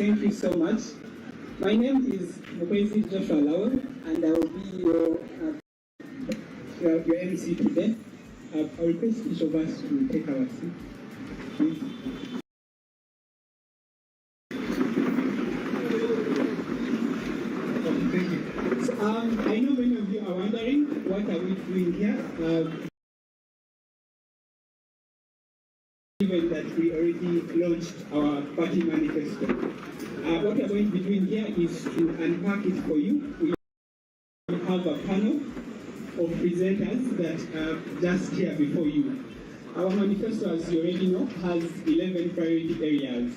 Thank you so much. My name is Mkwezi Joshua Lawal, and I will be your MC today. I request each of us to take our seat, please. Thank you. So, I know many of you are wondering, what are we doing here? Given that we already launched our party manifesto. What we are going to be doing here is to unpack it for you. We have a panel of presenters that are just here before you. Our manifesto, as you already know, has 11 priority areas.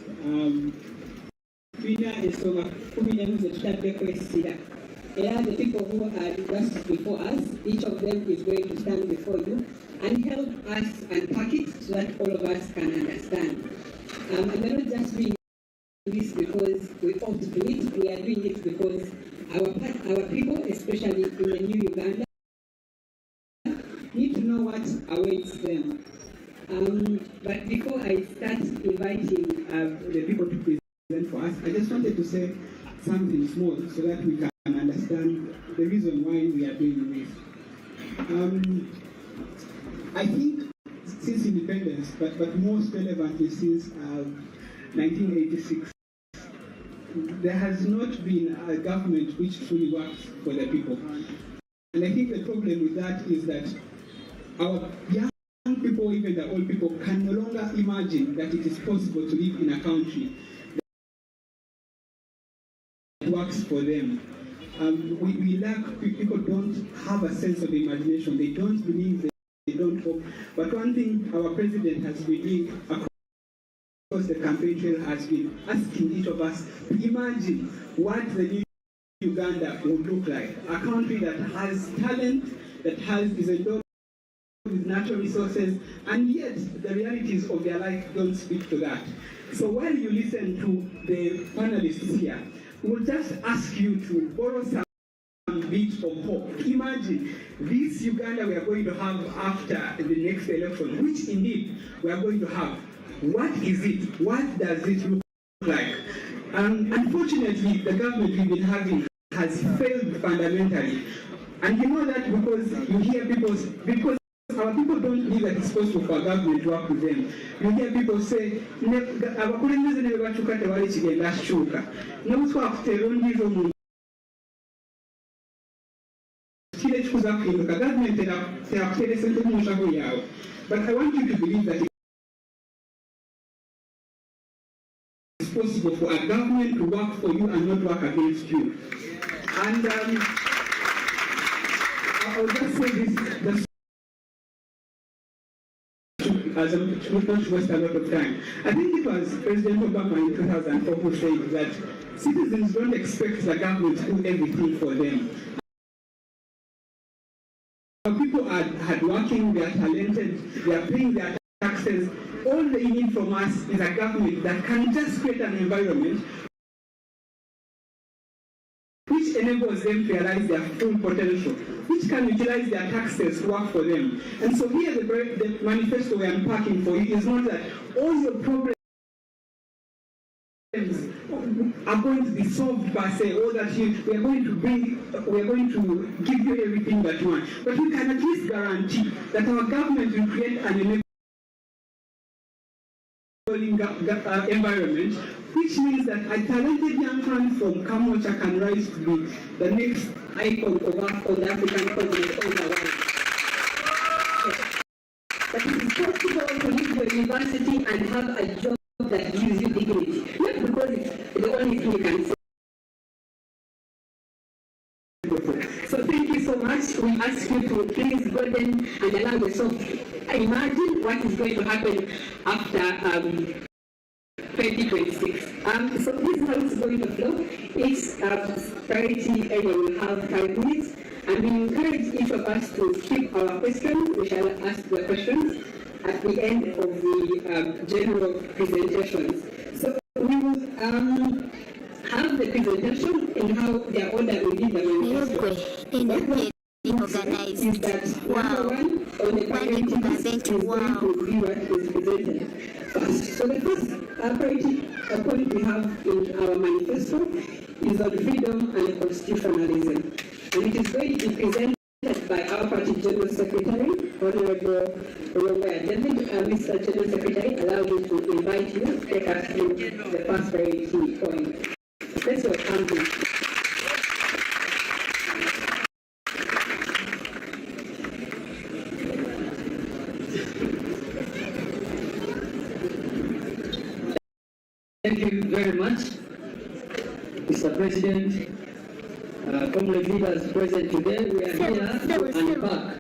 The people who are just before us, each of them is going to stand before you and help us unpack it so that all of us can understand. And we're not just doing this because we ought to do it, we are doing it because our people, especially in the new Uganda, need to know what awaits them. But before I start inviting the people to present for us, I just wanted to say something small so that we can understand the reason why we are doing this. I think since independence, but most relevantly since 1986, there has not been a government which truly works for the people. And I think the problem with that is that our young people, even the old people, can no longer imagine that it is possible to live in a country that works for them. We lack, people don't have a sense of imagination, they don't believe, they don't hope. But one thing our president has been doing across the campaign trail has been asking each of us to imagine what the new Uganda would look like. A country that has talent, that is endowed with natural resources, and yet the realities of their life don't speak to that. So while you listen to the panelists here, we'll just ask you to borrow some bit of hope. Imagine this Uganda we are going to have after the next election, which indeed we are going to have. What is it? What does it look like? Unfortunately, the government we've been having has failed fundamentally. And you know that because you hear because our people don't believe that it's possible for our government to work with them. You hear people say, abakulembeze ne bebakyuka tewali kigenda kukyuka. Nobutwakuteera ondiizo omuntu kiri ekikuza kuhinduka. Government terakuteera ssente mu nsago yaabwe. But I want you to believe that it's possible for a government to work for you and not work against you. And I'll just say this. As a not waste a lot of time. I think it was President Obama in 2004 who said that citizens don't expect the government to do everything for them. People are hardworking, they are talented, they are paying their taxes. All they need from us is a government that can just create an environment which enables them to realize their full potential, which can utilize their taxes to work for them. And so here the manifesto we are unpacking for you is not that all your problems are going to be solved by say, oh, that we are going to give you everything that you want. But we can at least guarantee that our government will create an enabling environment, which means that a talented young man from Kamocha can rise to be the next icon of the African continent on the world. But it is possible to leave your university and have a job that gives you dignity, not because it's the only thing you can say. So thank you so much. We ask you to please go then and allow yourself to imagine what is going to happen after 2026. So this is how it's going to flow. Each priority area will have 5 minutes, and we encourage each of us to keep our questions. We shall ask the questions at the end of the general presentations. So we will have the presentation and how their order within the manifesto. Organized. Is that Wow. on the priority list is going to be what is presented first. So the first point we have in our manifesto is on freedom and constitutionalism. And it is going to be presented by our party General Secretary, Honorable Robert David. Mr. General Secretary, allow me to invite you to take us through the first priority point. Let's welcome you. Thank you very much, Mr. President. Comrade leaders present today, we are here to unpack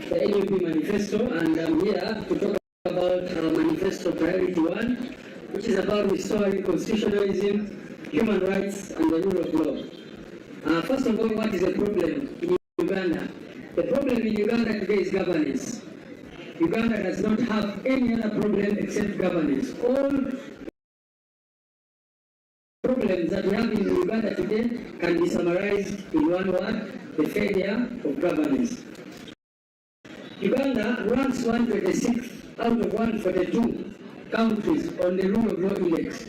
the NUP Manifesto, and I'm here to talk about our Manifesto Priority 1, which is about restoring constitutionalism, human rights, and the rule of law. First of all, what is the problem in Uganda? The problem in Uganda today is governance. Uganda does not have any other problem except governance. All problems that we have in Uganda today can be summarized in one word: the failure of governance. Uganda ranks 126 out of 142 countries on the rule of law index.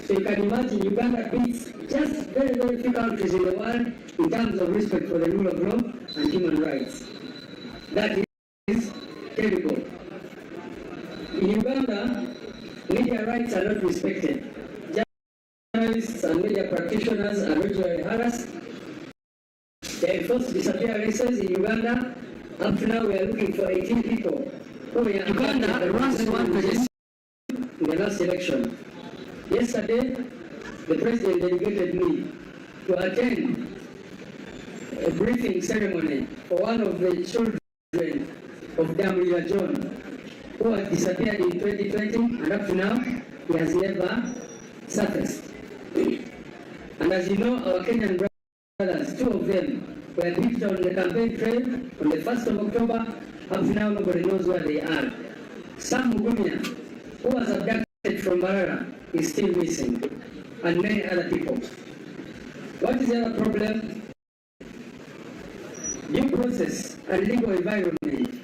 So you can imagine Uganda beats just very, very few countries in the world in terms of respect for the rule of law and human rights. That is terrible. In Uganda, media rights are not respected. Journalists and media practitioners are regularly harassed. There are forced disappearances in Uganda. Up to now, we are looking for 18 people who were Uganda ranks 126 in the last election. Yesterday, the president delegated me to attend a briefing ceremony for one of the children of Damria John, who had disappeared in 2020, and up to now, he has never surfaced. And as you know, our Kenyan brothers, two of them, were picked on the campaign trail on the 1st of October. Up to now, nobody knows where they are. Sam Mugumia, who was abducted from Marara, is still missing, and many other people. What is the other problem? Due process and legal environment.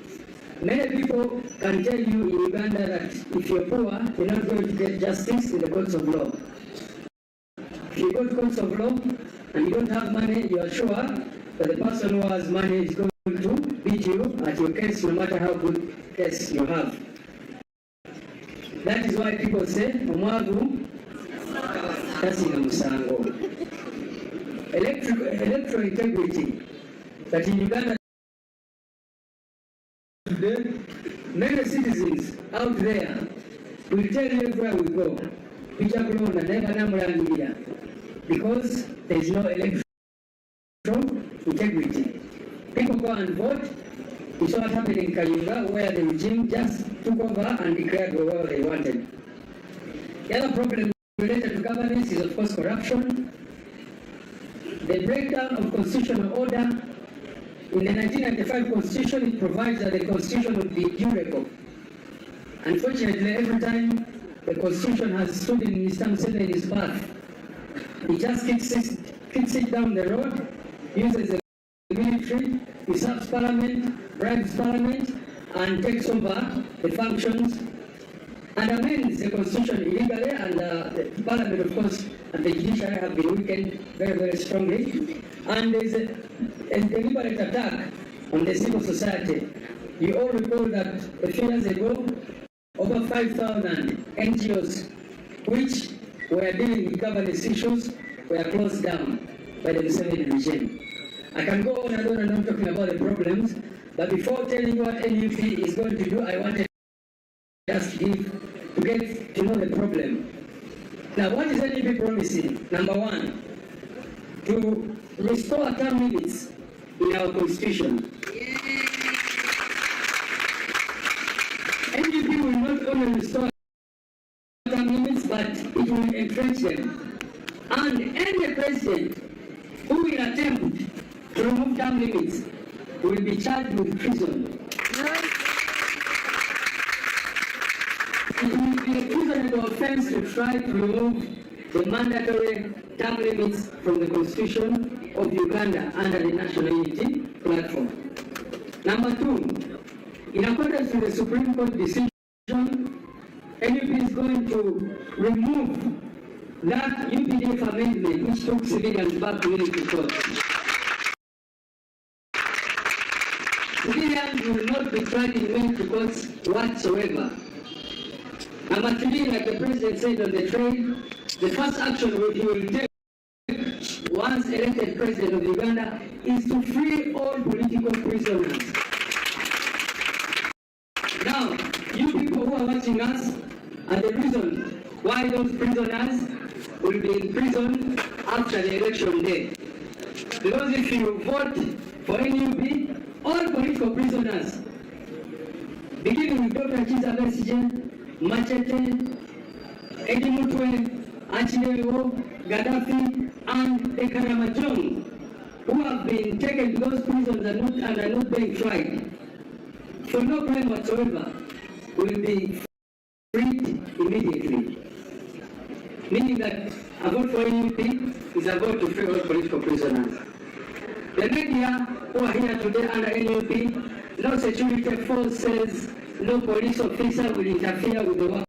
Many people can tell you in Uganda that if you're poor, you're not going to get justice in the courts of law. If you go to courts of law and you don't have money, you are sure that the person who has money is going to beat you at your case, no matter how good case you have. That is why people say, Omwagu, Tasina Musango. Electoral integrity, that in Uganda today, many citizens out there will tell you everywhere we go, because there is no electoral integrity. People go and vote. We saw what happened in Kayunga, where the regime just took over and declared whatever they wanted. The other problem related to governance is, of course, corruption. The breakdown of constitutional order. In the 1995 Constitution, it provides that the Constitution would be durable. Unfortunately, every time the Constitution has stood in Mr. Museveni's path, he just kicks it down the road, uses the military, usurps Parliament, bribes Parliament, and takes over the functions and amends the Constitution illegally, and the Parliament, of course, and the judiciary have been weakened very, very strongly. And there is a deliberate attack on the civil society. You all recall that a few years ago, over 5,000 NGOs which were dealing with governance issues were closed down by the Museveni regime. I can go on and on and on talking about the problems, but before telling you what NUP is going to do, I wanted just to get to know the problem. Now, what is NUP promising? Number one, to restore term limits in our constitution. NUP will not only restore term limits, but it will entrench them. And any president who will attempt to remove term limits will be charged with treason. It will be a treasonable offense to try to remove the mandatory term limits from the Constitution of Uganda under the National Unity Platform. Number two, in accordance with the Supreme Court decision, NUP is going going to remove that UPDF amendment which took civilians back to military court. Civilians will not be tried in military courts whatsoever. Number three, like the President said on the train, the first action he will take once elected President of Uganda is to free all political prisoners. Now, you people who are watching us are the reason why those prisoners will be in prison after the election day. Because if you vote for NUP, all political prisoners, beginning with Dr. Chiza Besigye, Machete, Eddie Mutwe, Achileo, Gaddafi, and the Karamajong, who have been taken to those prisons and are not being tried for no crime whatsoever, will be freed immediately. Meaning that a vote for NUP is a vote to free all political prisoners. The media who are here today under NUP, no security forces, no police officer will interfere with the work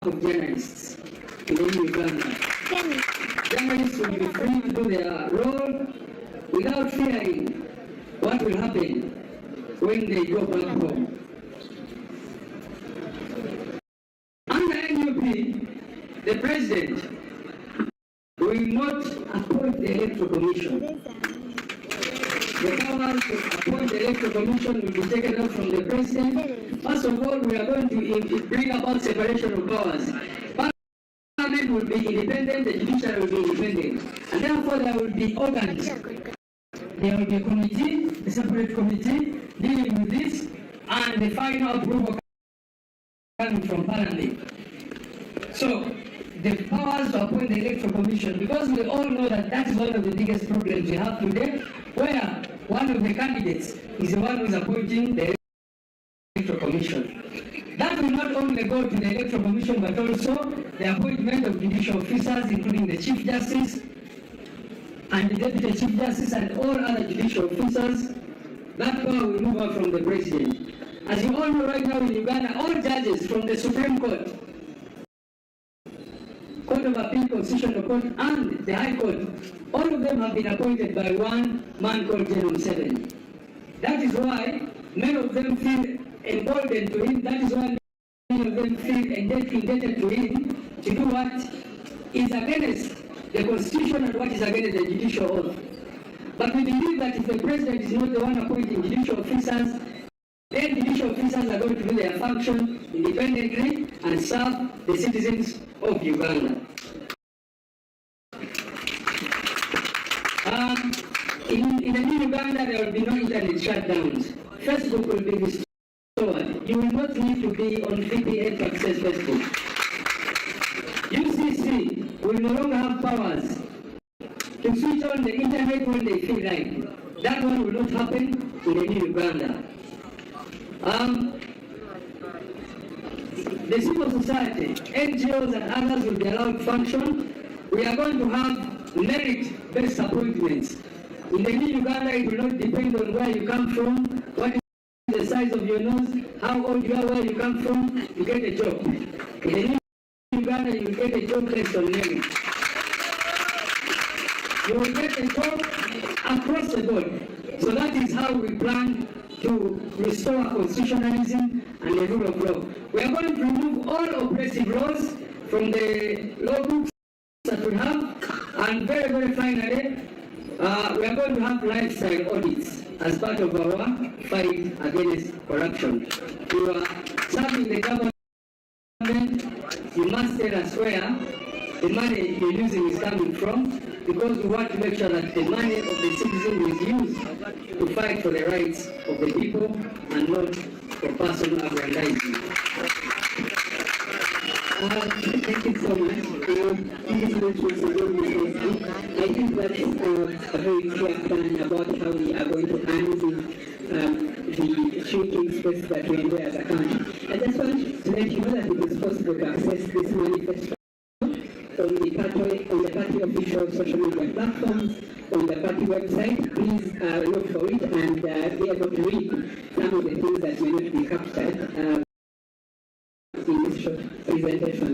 of journalists in Uganda. Journalists will be free to do their role without fearing what will happen when they go back home. Under NUP, the President will not appoint the Electoral Commission. The powers to appoint the Electoral Commission will be taken out from the President. First of all, we are going to bring about separation of powers. Parliament will be independent, the judiciary will be independent, and therefore there will be organs. There will be a committee, a separate committee, dealing with this, and the final approval coming from Parliament. So, the powers to appoint the Electoral Commission, because we all know that that is one of the biggest problems we have today, where one of the candidates is the one who is appointing the Electoral Commission. That will not only go to the Electoral Commission, but also the appointment of judicial officers, including the Chief Justice and the Deputy Chief Justice and all other judicial officers. That power will move out from the President. As you all know right now in Uganda, all judges from the Supreme Court, Court of Appeal, Constitutional Court, and the High Court, all of them have been appointed by one man called General Museveni. That is why many of them feel emboldened to him. That is why many of them feel indebted to him to do what is against the Constitution and what is against the judicial oath. But we believe that if the President is not the one appointing judicial officers, then judicial officers are going to do their function independently and serve the citizens of Uganda. In the new Uganda, there will be no internet shutdowns. Facebook will be restored. You will not need to be on VPN to access Facebook. UCC will no longer have powers to switch on the internet when they feel like. That one will not happen in the new Uganda. The civil society, NGOs and others will be allowed to function. We are going to have merit-based appointments. In the new Uganda, it will not depend on where you come from, what is the size of your nose, how old you are, where you come from, you get a job. In the new Uganda, you will get a job based on merit. You will get a job across the board. So that is how we plan to restore constitutionalism and the rule of law. We are going to remove all oppressive laws from the law books that we have, and very, very finally, we are going to have lifestyle audits as part of our fight against corruption. You are serving the government, you must tell us where the money you're using is coming from, because we want to make sure that the money of the citizen is used to fight for the rights of the people and not for personal aggrandizing. Thank you so much. Thank you so much, Mr. Bobi. I think that's a very clear plan about how we are going to handle the shrinking space that we enjoy as a country. I just want to let you know that it is possible to access this manifesto on the party official social media platforms, on the party website. Please look for it and be able to read some of the things that may not be captured in this short presentation.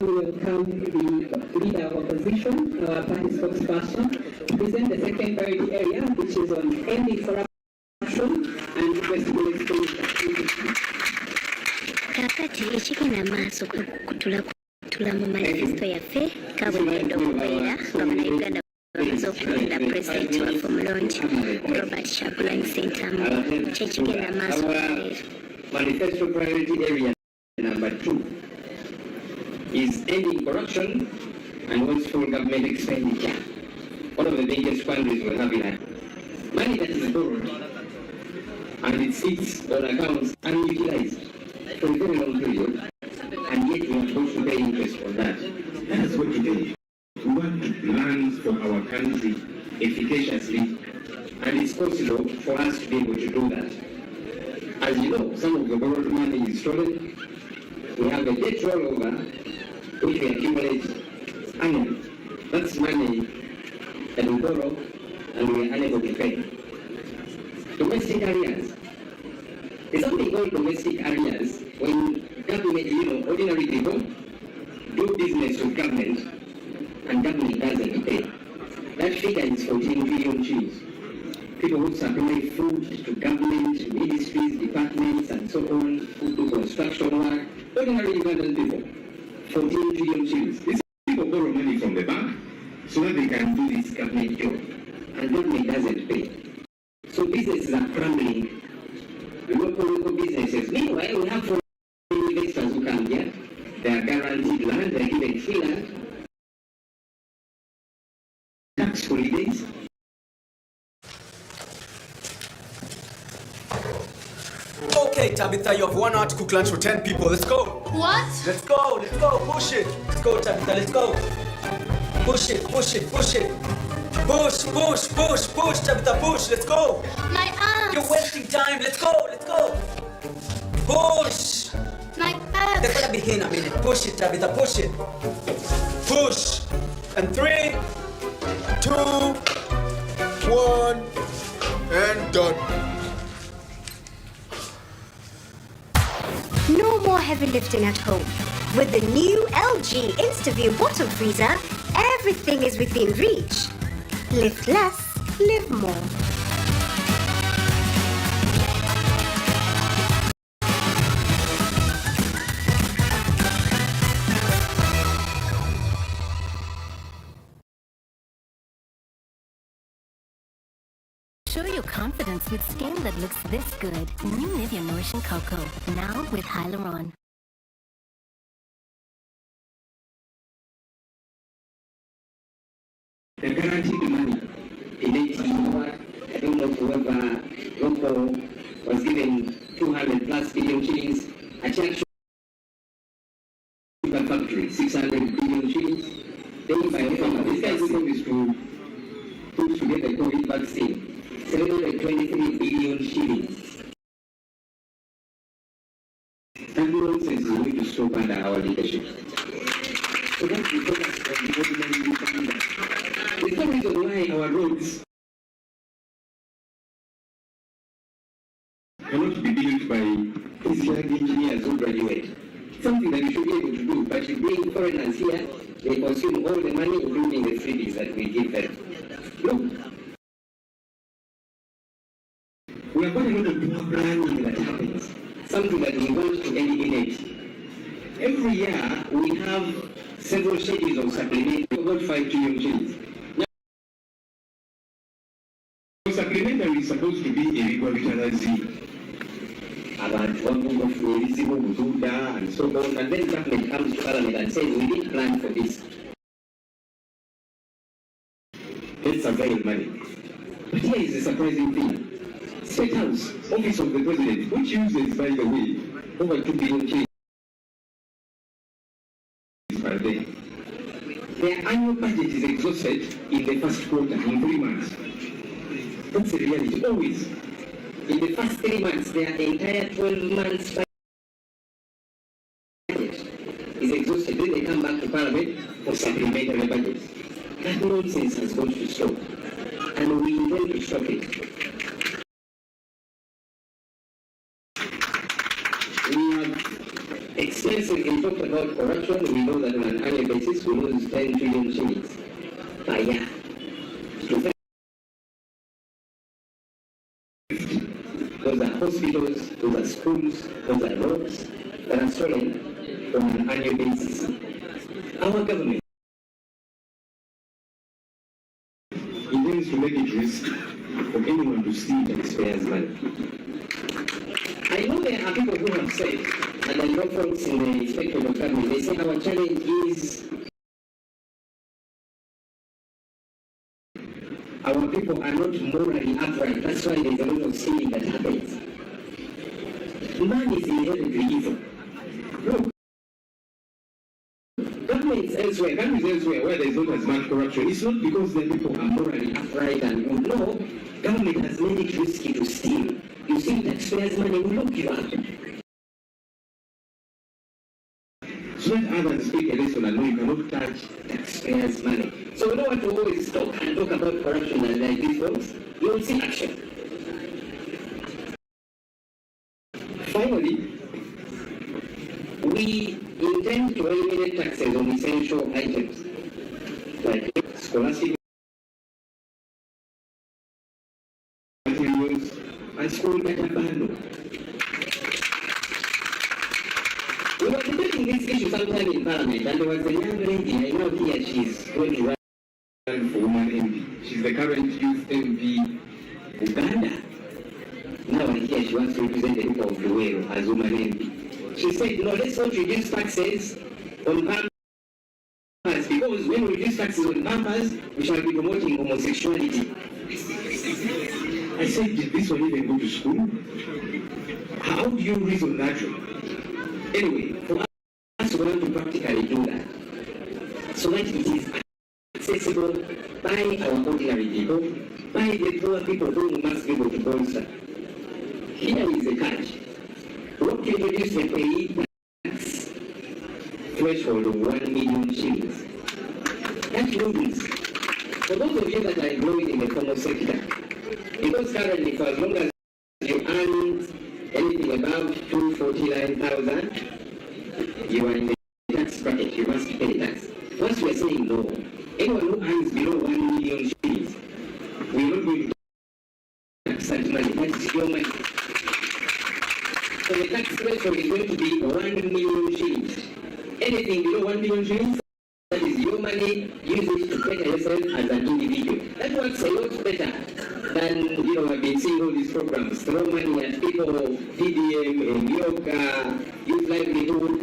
we welcome the leader of opposition, our party spokesperson, to present the second priority area, which is on ending corruption and flexible expenditure. Kakati ekigenda maaso kutula mu manifesto yaffe kabweredde okubeera nga bannayuganda bamaze okulonda pulezidenti waffe omulongi Robert Kyagulanyi Ssentamu kyekigenda maaso leero. Manifesto priority area number 2 is ending corruption and wasteful government expenditure. One of the biggest boundaries we have in our money that is borrowed and it sits on accounts unutilized for a very long period, and yet we are supposed to pay interest on that. That is what today. We want to plan for our country efficaciously, and it's possible for us to be able to do that. As you know, some of the borrowed money is stolen. We have a debt rollover which we accumulate annually. That's money that we borrow and we are unable to pay. Domestic areas. There's something called domestic areas when government, ordinary people do business with government and government doesn't pay. That figure is 14 billion shillings. People who supply food to government, ministries, departments, and so on, who do construction work, ordinary Ugandan people, 14 trillion shillings. These people borrow money from the bank so that they can do this government job, and government doesn't pay. So businesses are crumbling, local businesses. Meanwhile, we have foreign investors who come here, they are guaranteed land, they are given free land, tax holidays. Okay, Tabitha, you have 1 hour to cook lunch for 10 people. Let's go. What? Let's go. Push it. Let's go, Tabitha, let's go. Push it. Push, Tabitha, push. Let's go. My arms. You're wasting time. Let's go. Push. My back. They're gonna be here in a minute. Push it, Tabitha, push it. Push. And 3, 2, 1, and done. No more heavy lifting at home. With the new LG InstaView bottle freezer, everything is within reach. Lift less, live more. Show your confidence with skin that looks this good. New Nivea Nourishing Cocoa, now with Hyaluron. The guaranteed money in 18, I don't know whoever local was given 200 plus billion shillings. A Church Sugar Factory, 600 billion shillings. Then by this guy's income is to put together COVID vaccine. 723 billion shillings. And nonsense is going to stop under our leadership. So that's the focus of the ordinary Uganda. There's no reason why our roads cannot be built by physical engineers who graduate. Something that we should be able to do, but you bring foreigners here, they consume all the money, including the freebies that we give them. Look. We have got a lot of poor planning that happens, something that we want to eliminate. Every year, we have several schedules of supplementary, about 5 trillion shillings. Now, supplementary is supposed to be a regulatory about one move of Buzuda and so on, and then government comes to Parliament and says, we need plan for this. Let's avail money. But here is the surprising thing. State House, Office of the President, which uses, by the way, over 2 billion shillings per day. Their annual budget is exhausted in the first quarter, in 3 months. That's the reality, always. In the first 3 months, their entire 12 months budget is exhausted. Then they come back to Parliament for supplementary budgets. That nonsense has got to stop. And we intend to stop it. We have extensively talked about corruption. We know that on an annual basis we lose 10 trillion shillings per year. Those are hospitals, those are schools, those are roads that are stolen on an annual basis. Our government intends to make it risky for anyone to steal taxpayers' money. I know there are people who have said, and I know folks in the Inspectorate of Government, they say our challenge is our people are not morally upright. That's why there's a lot of stealing that happens. Man is inherently evil. Look, countries elsewhere where there is not as much corruption, it's not because the people are morally upright and good. No, government has made it risky to steal. You steal taxpayers' money, we lock you up. So let others take a lesson and know you cannot touch taxpayers' money. So we don't want to always talk about corruption and like these folks. You will see action. Finally, we intend to eliminate taxes on essential items like scholastic materials and school data bundle. We were debating this issue sometime in Parliament, and there was a young lady, I know here she's going to run for woman MP. She's the current youth MP Uganda. Now I hear she wants to represent the people of Luwero as woman MP. She said, no, let's not reduce taxes on pampers, because when we reduce taxes on pampers, we shall be promoting homosexuality. I said, did this one even go to school? How do you reason that? Anyway, for us to want to practically do that, so that it is accessible by our ordinary people, by the poor people who must be able to bolster. Here is a catch. What can reduce the paid tax threshold of 1 million shillings? That means, for those of you that are employed in the formal sector, because currently for as long as you earn anything above 249,000, you are in the tax bracket, you must pay tax. Once we are saying no, anyone who earns below 1 million shillings, we are not going to tax that money. That is your money. So the tax threshold is going to be 1 million shillings. Anything below 1 million shillings, that is your money, use it to better yourself as an individual. That works a lot better than, I've been seeing all these programs, throw money at people, PDM, yoga, youth livelihood.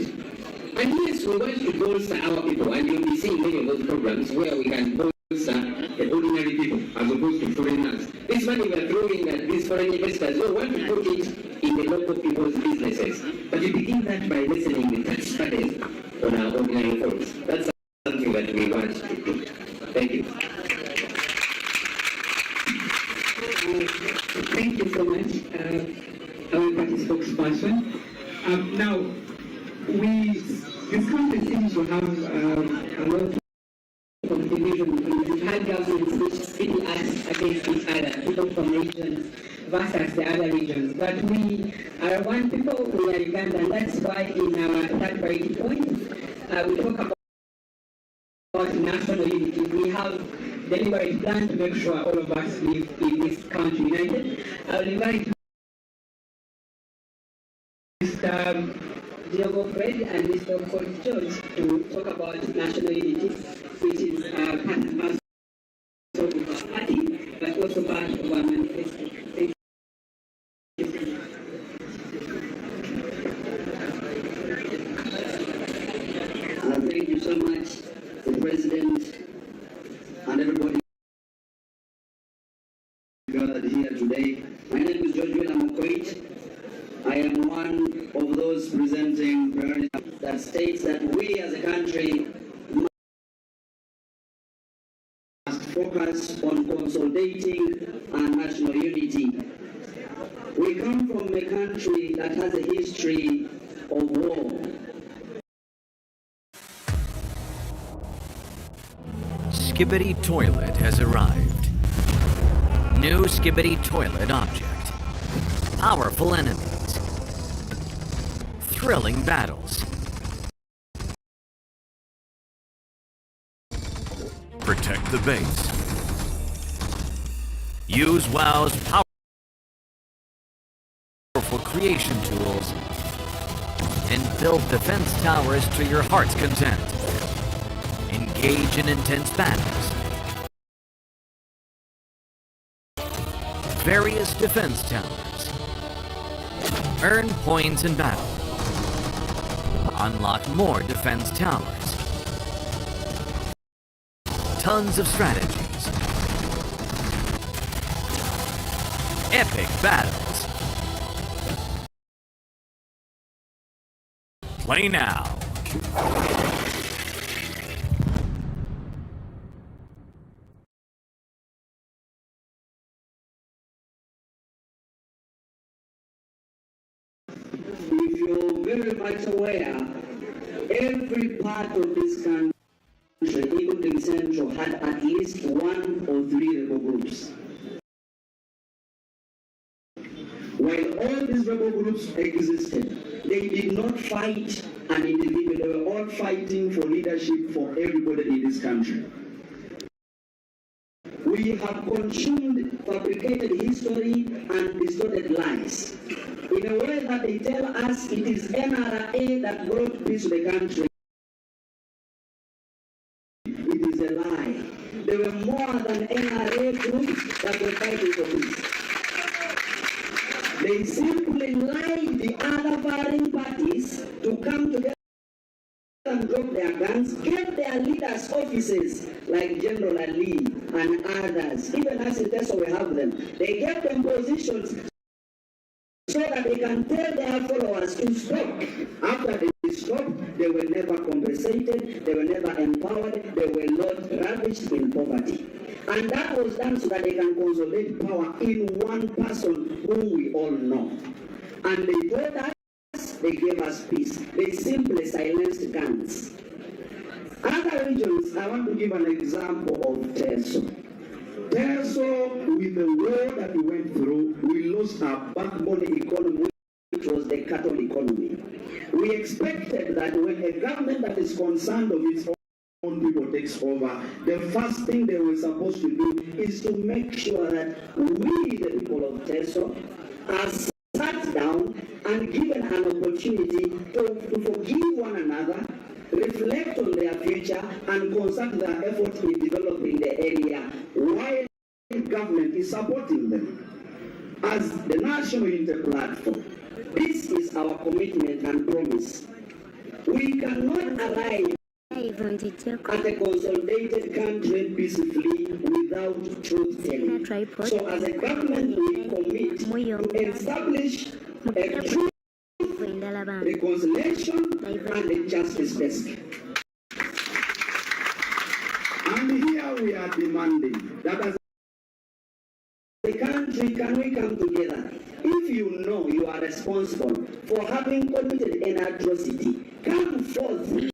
And yes, we want to bolster our people, and you'll be seeing many of those programs where we can bolster the ordinary people as opposed to foreigners. This money we are throwing at these foreign investors, we want to put it in the local people's businesses. But you begin that by lessening the tax burdens on our ordinary folks. That's something that we want to do. Thank you. Thank you so much, our party spokesperson. Now, this country seems to have a lot of division. We've had governments which pit us against each other, people from regions versus the other regions. But we are one people, we are Uganda, and that's why in our third priority point, we talk about national unity. We have deliberate plan to make sure all of us live in this country united. I will invite Mr. Diogo Fred and Mr. Colt George to talk about national unity, which is part and parcel of our party, but also part of our manifesto. Thank you. Thank you so much, the President and everybody gathered here today. My name is George Mokoit. I am one of those presenting priority that states that we as a country must focus on consolidating our national unity. We come from a country that has a history of war. Skibbity Toilet has arrived. New Skibbity Toilet object. Powerful enemies. thrilling battles. Protect the base. Use WoW's powerful creation tools and build defense towers to your heart's content. Engage in intense battles. Various defense towers. Earn points in battle. Unlock more defense towers. Tons of strategies. Epic battles. Play now. If you're very much aware, every part of this country, including Central, had at least 1 or 3 rebel groups. While all these rebel groups existed, they did not fight an individual. They were all fighting for leadership for everybody in this country. We have consumed fabricated history and distorted lies in a way that they tell us it is NRA that brought peace to the country. It is a lie. There were more than NRA groups that were fighting for peace. They simply lied the other warring parties to come together and drop their guns, gave their leaders offices like General Ali and others, even as in Teso we have them. They gave them positions so that they can tell their followers to stop. After they stopped, they were never compensated, they were never empowered, they were not ravished in poverty. And that was done so that they can consolidate power in one person whom we all know. And they told us, they gave us peace. They simply silenced guns. Other regions, I want to give an example of Teso. Teso, with the war that we went through, we lost our backbone economy, which was the cattle economy. We expected that when a government that is concerned of its own people takes over, the first thing they were supposed to do is to make sure that we, the people of Teso, are sat down and given an opportunity to forgive one another, reflect on their future, and concentrate their efforts in developing the area while the government is supporting them. As the National Unity Platform, this is our commitment and promise. We cannot arrive at a consolidated country peacefully without truth-telling. So as a government, we commit to establish a truth, reconciliation, and a justice desk. And here we are demanding that as a country, can we come together? If you know you are responsible for having committed an atrocity, come forth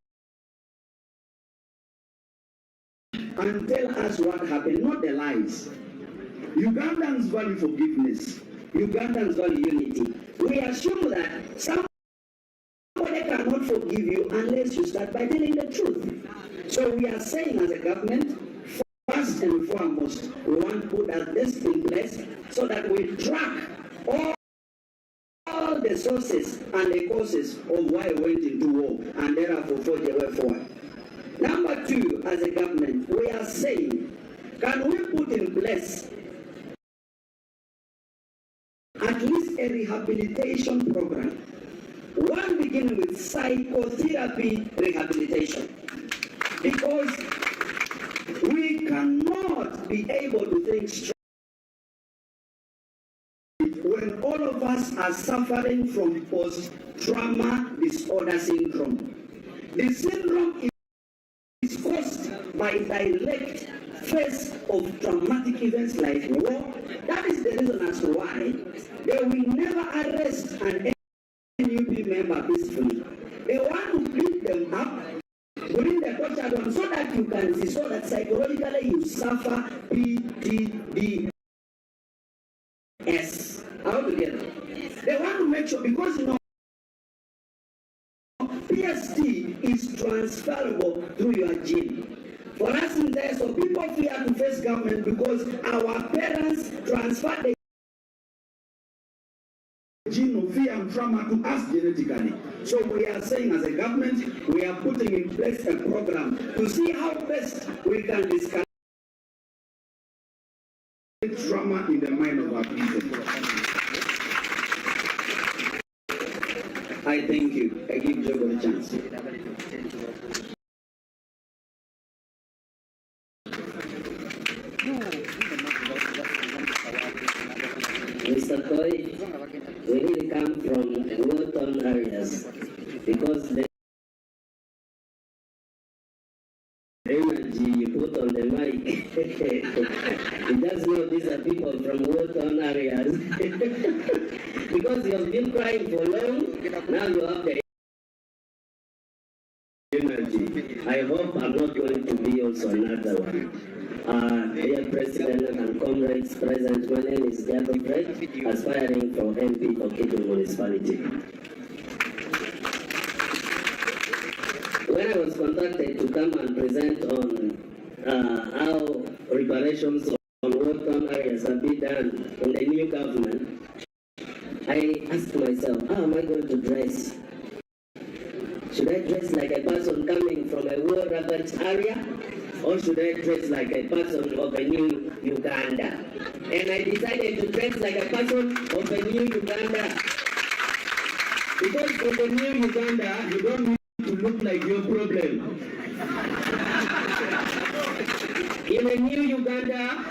and tell us what happened, not the lies. Ugandans value forgiveness. Ugandans value unity. We assume that somebody cannot forgive you unless you start by telling the truth. So we are saying as a government, first and foremost, we want to put this in place so that we track all the sources and the causes of why we went into war and therefore forge a way forward. Number 2, as a government, we are saying, can we put in place at least a rehabilitation program? One beginning with psychotherapy rehabilitation. Because we cannot be able to think straight when all of us are suffering from post-trauma disorder syndrome. The syndrome is caused by direct face of traumatic events like war. That is the reason as to why they will never arrest an NUP member peacefully. They want to beat them up, bring the torture down so that you can see, so that psychologically you suffer PTSD altogether. They want to make sure, because you know is transferable through your gene. For us in there, so people fear to face government because our parents transferred the gene of fear and trauma to us genetically. So we are saying as a government, we are putting in place a program to see how best we can discuss trauma in the mind of our people. I thank you. I give Joe a chance. Mr. Koi, we really come from war-torn areas because the energy you put on the mic, it does know these are people from war-torn areas. Because you have been crying for long, now you have the energy. I hope I'm not going to be also another one. Dear President and comrades present, my name is Diabo Fred, aspiring for MP for Kidul Municipality. When I was contacted to come and present on how reparations on war-torn areas have been done in the new government, I asked myself, how am I going to dress? Should I dress like a person coming from a war-ravaged area? Or should I dress like a person of a new Uganda? And I decided to dress like a person of a new Uganda. Because in the new Uganda, you don't need to look like your problem. In a new Uganda,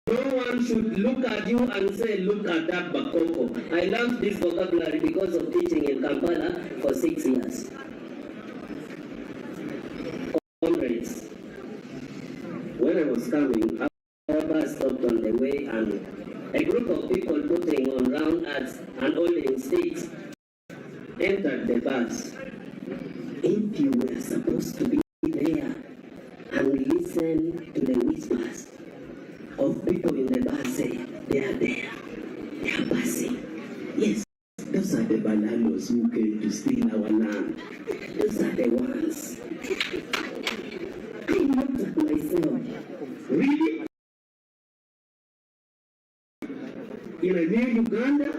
no one should look at you and say, look at that Bakoko. I learned this vocabulary because of teaching in Kampala for 6 years. Comrades, when I was coming, our bus stopped on the way and a group of people putting on round hats and holding sticks entered the bus. If you were supposed to be there and listen to the whispers of people in the bus say, they are there, they are passing. Yes, those are the bananas who came to steal our land. Those are the ones. I looked at myself. Really? In a new Uganda,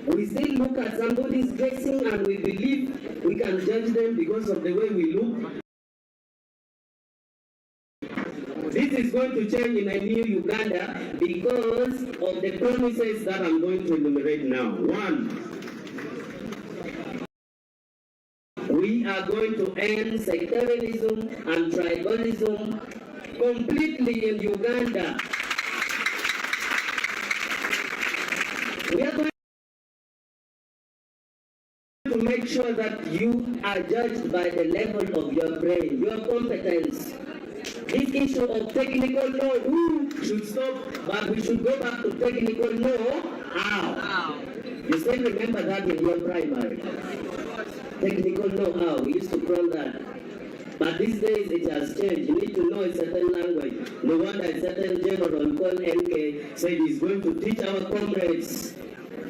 we still look at somebody's dressing and we believe we can judge them because of the way we look. This is going to change in a new Uganda because of the promises that I'm going to enumerate now. 1, we are going to end sectarianism and tribalism completely in Uganda. We are going to make sure that you are judged by the level of your brain, your competence. This issue of technical law should stop, but we should go back to technical law. How? You still remember that in your primary. Technical know-how, we used to call that. But these days it has changed. You need to know a certain language. No wonder a certain general called NK said he's going to teach our comrades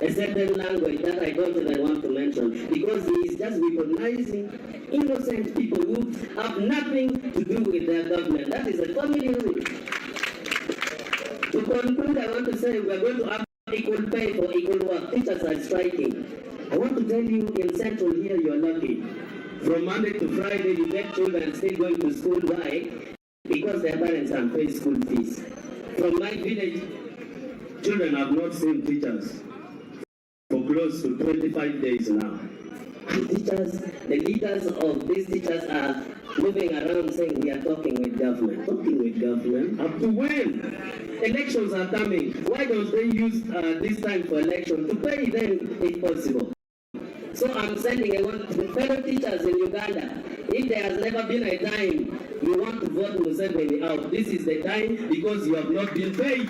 a certain language that I don't even want to mention, because he is just recognizing innocent people who have nothing to do with their government. That is a family rule. To conclude, I want to say we are going to have equal pay for equal work. Teachers are striking. I want to tell you, in Central here, you're lucky. From Monday to Friday, you get children still going to school. Why? Because their parents have paid school fees. From my village, children have not seen teachers for close to 25 days now. And teachers, the leaders of these teachers are moving around saying we are talking with government. Talking with government? Up to when? Elections are coming. Why don't they use this time for election to pay them if possible? So I'm sending a word to fellow teachers in Uganda. If there has never been a time you want to vote Museveni out, this is the time, because you have not been paid.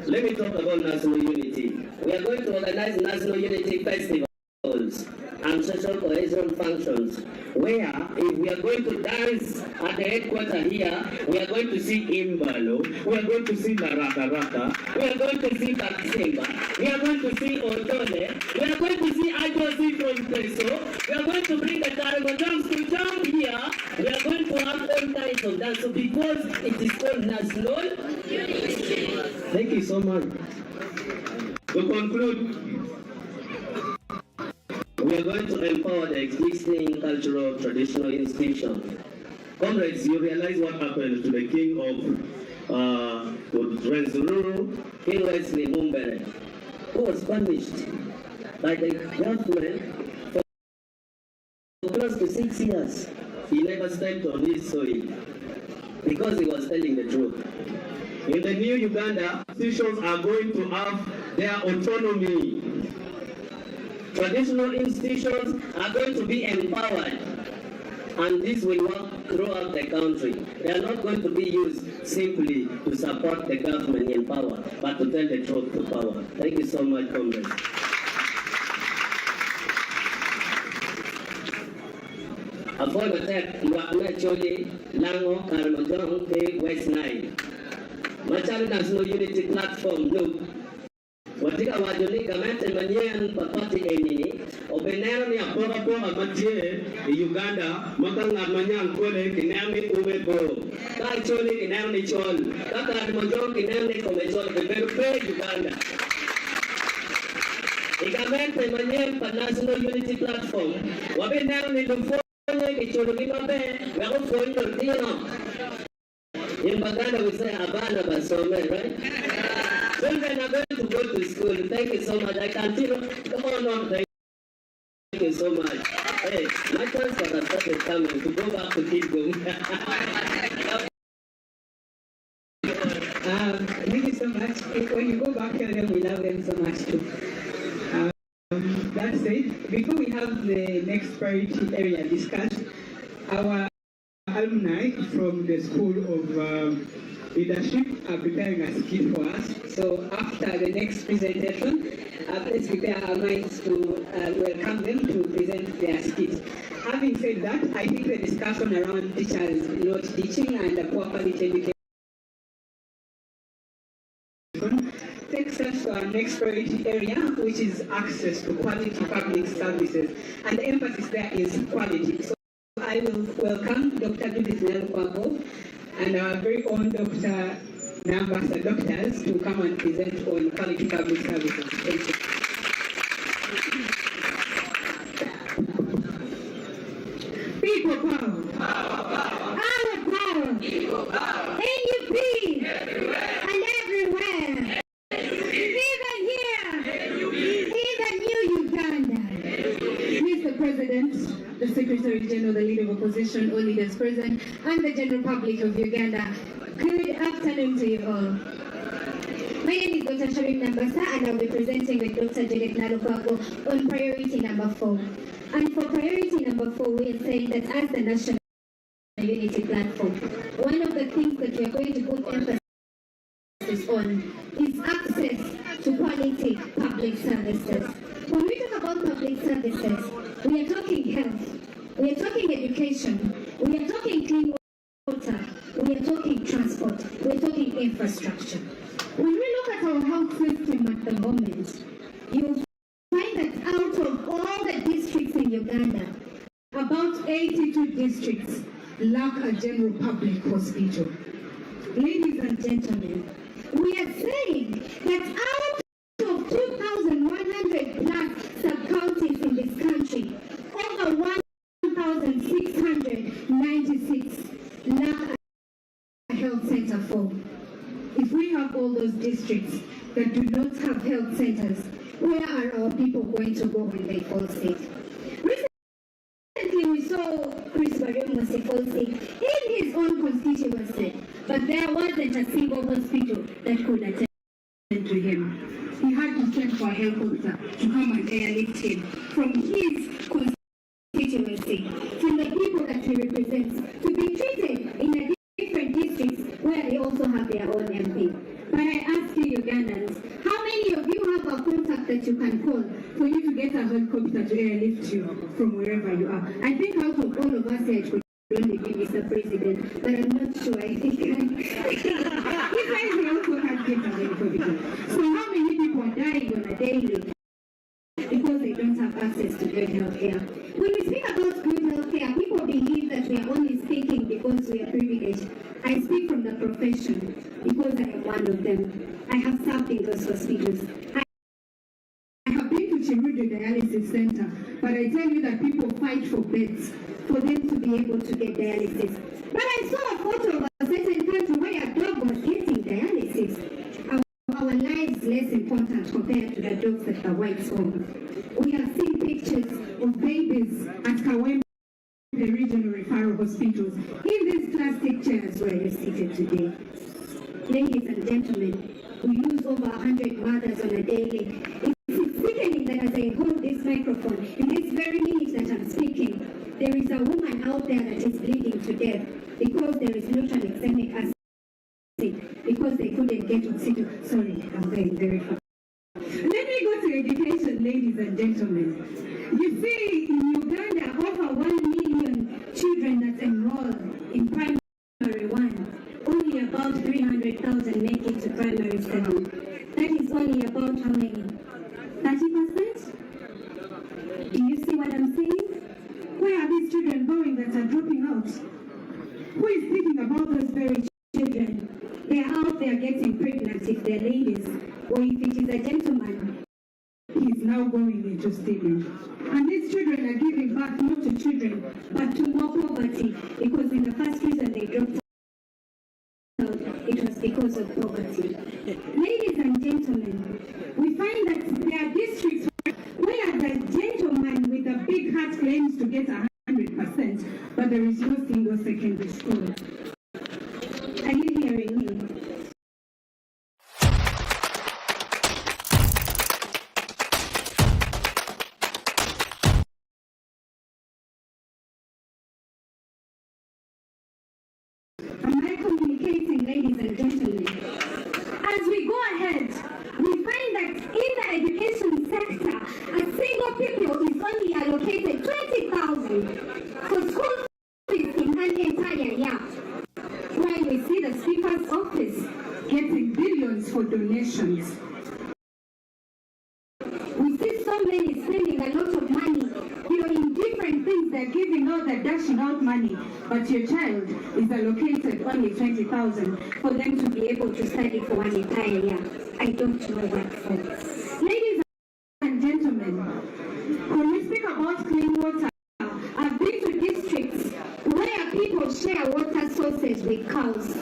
Let me talk about national unity. We are going to organize national unity festivals and social cohesion functions where if we are going to dance at the headquarters here, we are going to see Imbalo, we are going to see Laraka Raka, we are going to see Kakisemba, we are going to see Otole, we are going to see Ajosi from Peso, we are going to bring the Karamajams to jump here, we are going to have all kinds of dance because it is called national. Thank you so much. To conclude, we are going to empower the existing cultural traditional institutions. Comrades, you realize what happened to the king of Renzururu, King Wesley Mumbere, who was punished by the government for close to 6 years. He never stepped on his soil because he was telling the truth. In the new Uganda, institutions are going to have their autonomy. Traditional institutions are going to be empowered, and this will work throughout the country. They are not going to be used simply to support the government in power, but to tell the truth to power. Thank you so much, comrades. Avoid attack, Mwakna Choli, Lango, Karamajong, West Nile. Machari National Unity Platform, no. Watika wajoli kamete manyen papati enini, obenero ni apoga matie Uganda, makanga manyan kole kinami umebo. Kai choli kinami chol, kaka admojong kinami komechol, beberupe Uganda. Ikamente manyen pa National Unity Platform, wabenero ni lufonye kichologi mabe, wako fonyo dino. In Baganda we say Abana Basome, right? Children are going to go to school. Thank you so much. I continue. Come on. Thank you so much. Hey, my transfer has started coming to go back to Kingdom. Thank you so much. When you go back here, then we love them so much too. That said, before we have the next priority area discussed, our alumni from the School of Leadership are preparing a skit for us. So after the next presentation, let's prepare our minds to welcome them to present their skit. Having said that, I think the discussion around teachers not teaching and the poor quality education takes us to our next priority area, which is access to quality public services. And the emphasis there is quality. So I will welcome Dr. Judith Nyalukwako and our very own Dr. Nambasa doctors to come and present on quality public services. Thank you. People power. Our power. People power. NUP. Everywhere. And everywhere. Even here. In the new Uganda. Mr. President, the Secretary General, the Leader of Opposition, all leaders present, and the general public of Uganda. Good afternoon to you all. My name is Dr. Sharin Nambasa, and I'll be presenting with Dr. Judith Nyalukwako on priority number 4. And for priority number 4, we are saying that as the National Unity Platform, one of the things that we are going to put emphasis on is access to quality public services. When we talk about public services, we are talking health, we are talking education, we are talking clean water, we are talking transport, we are talking infrastructure. When we look at our health system at the moment, you will find that out of all the districts in Uganda, about 82 districts lack a general public hospital. Ladies and gentlemen, we are saying that out of 2,100 plus sub-counties in this country, over 1,696 lack a health center for. If we have all those districts that do not have health centers, where are our people going to go when they fall sick? Recently we saw Chris Barremosi fall sick in his own constituency, but there wasn't a single hospital that could attend to him. He had to send for a helicopter to come and airlift him from his constituency, from the people that he represents, to be treated in a different districts where they also have their own MP. But I ask you Ugandans, how many of you have a contact that you can call for you to get a helicopter to airlift you from wherever you are? I think out of all not sure. I think they also can't get away from it. So how many people are dying on a daily because they don't have access to good health care? When we speak about good health care, people believe that we are only speaking because we are privileged. I speak from the profession because I am one of them. I have served in those hospitals. I have been to Chirudu Dialysis Center, but I tell you that people fight for beds for them to be able to get dialysis. But I saw a photo of a certain country where a dog was getting dialysis. Our lives less important compared to the dogs that the whites own. We have seen pictures of babies at Kawempe regional referral hospitals in these plastic chairs where you're seated today. Ladies and gentlemen, we lose over 100 mothers on a daily. It's sickening that as I hold this microphone, in this very minute that I'm speaking, there is a woman out there that is bleeding to death because there is not an examic acid, because they couldn't get oxygen. Sorry, I'm going very fast. Let me go to education, ladies and gentlemen. You see, in Uganda, over 1 million children that enroll in primary 1. Only about 300,000 make it to primary 7. That is only about how many? 30%? Do you see what I'm saying? Where are these children going that are dropping out? Who is thinking about those very children? They are out there getting pregnant if they're ladies, or if it is a gentleman, he's now going into stealing. And these children are giving birth not to children, but to more poverty, because in the first reason they dropped out, it was because of poverty. Ladies and gentlemen, we find that there are districts where the gentleman with a big heart claims to get 100%, but there is no single secondary school. Are you hearing me? Am I communicating, ladies and gentlemen? As we go ahead, we find that in the education sector, a single pupil is only allocated 20,000 for school fees in an entire year. While we see the Speaker's office getting billions for donations. We see so many spending a lot of money, in different things. They're giving out, they're dashing out money, but your child is allocated only 20,000 for them to be able to study for an entire year. I don't know what for. Ladies and gentlemen, when we speak about clean water, I've been to districts where people share water sources with cows.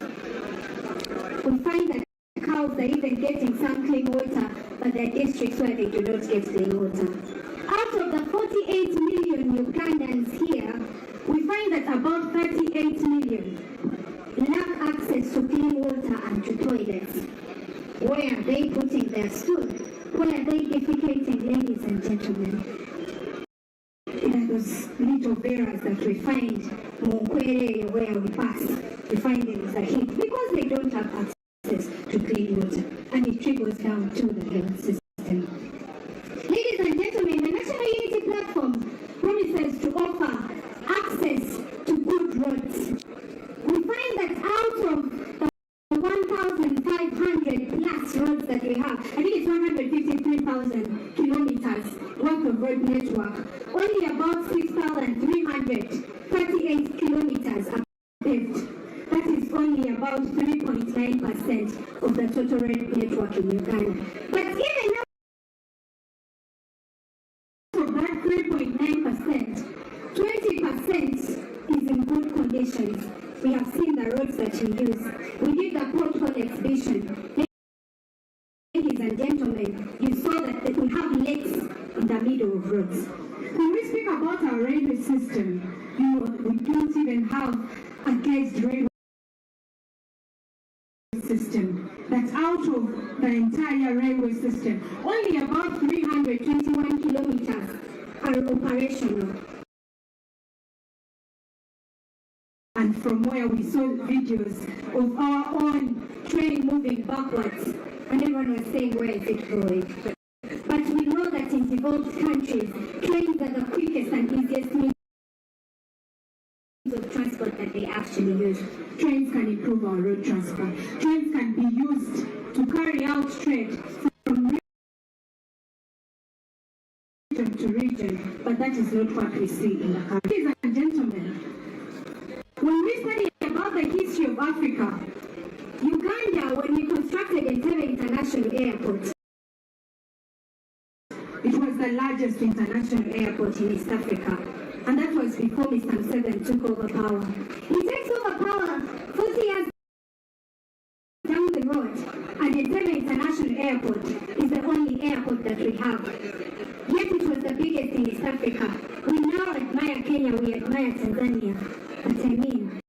We find that cows are even getting some clean water, but there are districts where they do not get clean water. Out of the 48 million Ugandans here, we find that about 38 million lack access to clean water and to toilets. Where are they putting their stool? Where are they defecating, ladies and gentlemen? There are those little bearers that we find Makerere where we pass. We find them as a heap because they don't have access to clean water, and it trickles down to the health system. Ladies and gentlemen, the National Unity Platform promises to offer access to good roads. We find that out of the 1,500 plus roads that we have, I think it's 153,000 kilometers worth of road network, only about 6,338 kilometers are paved. That is only about 3.9% of the total road network in Uganda. But even now, of that 3.9%, 20% is in good conditions. We have seen the roads that we use. We did the pothole exhibition. Ladies and gentlemen, you saw that we have lakes in the middle of roads. When we speak about our railway system, we don't even have a gauged railway system. That out of the entire railway system, only about 321 kilometers are operational. And from where we saw videos of our own train moving backwards, and everyone was saying, where is it going? But we know that in developed countries, trains are the quickest and easiest means of transport that they actually use. Trains can improve our road transport. Trains can be used to carry out trade from region to region, but that is not what we see in the country. Ladies and gentlemen, when we study about the history of Africa, Uganda, when we constructed Entebbe International Airport, it was the largest international airport in East Africa, and that was before Mr. Museveni took over power. He takes over power 40 years down the road, and Entebbe International Airport is the only airport that we have. Yet it was the biggest in East Africa. We now admire Kenya, we admire Tanzania, but I mean,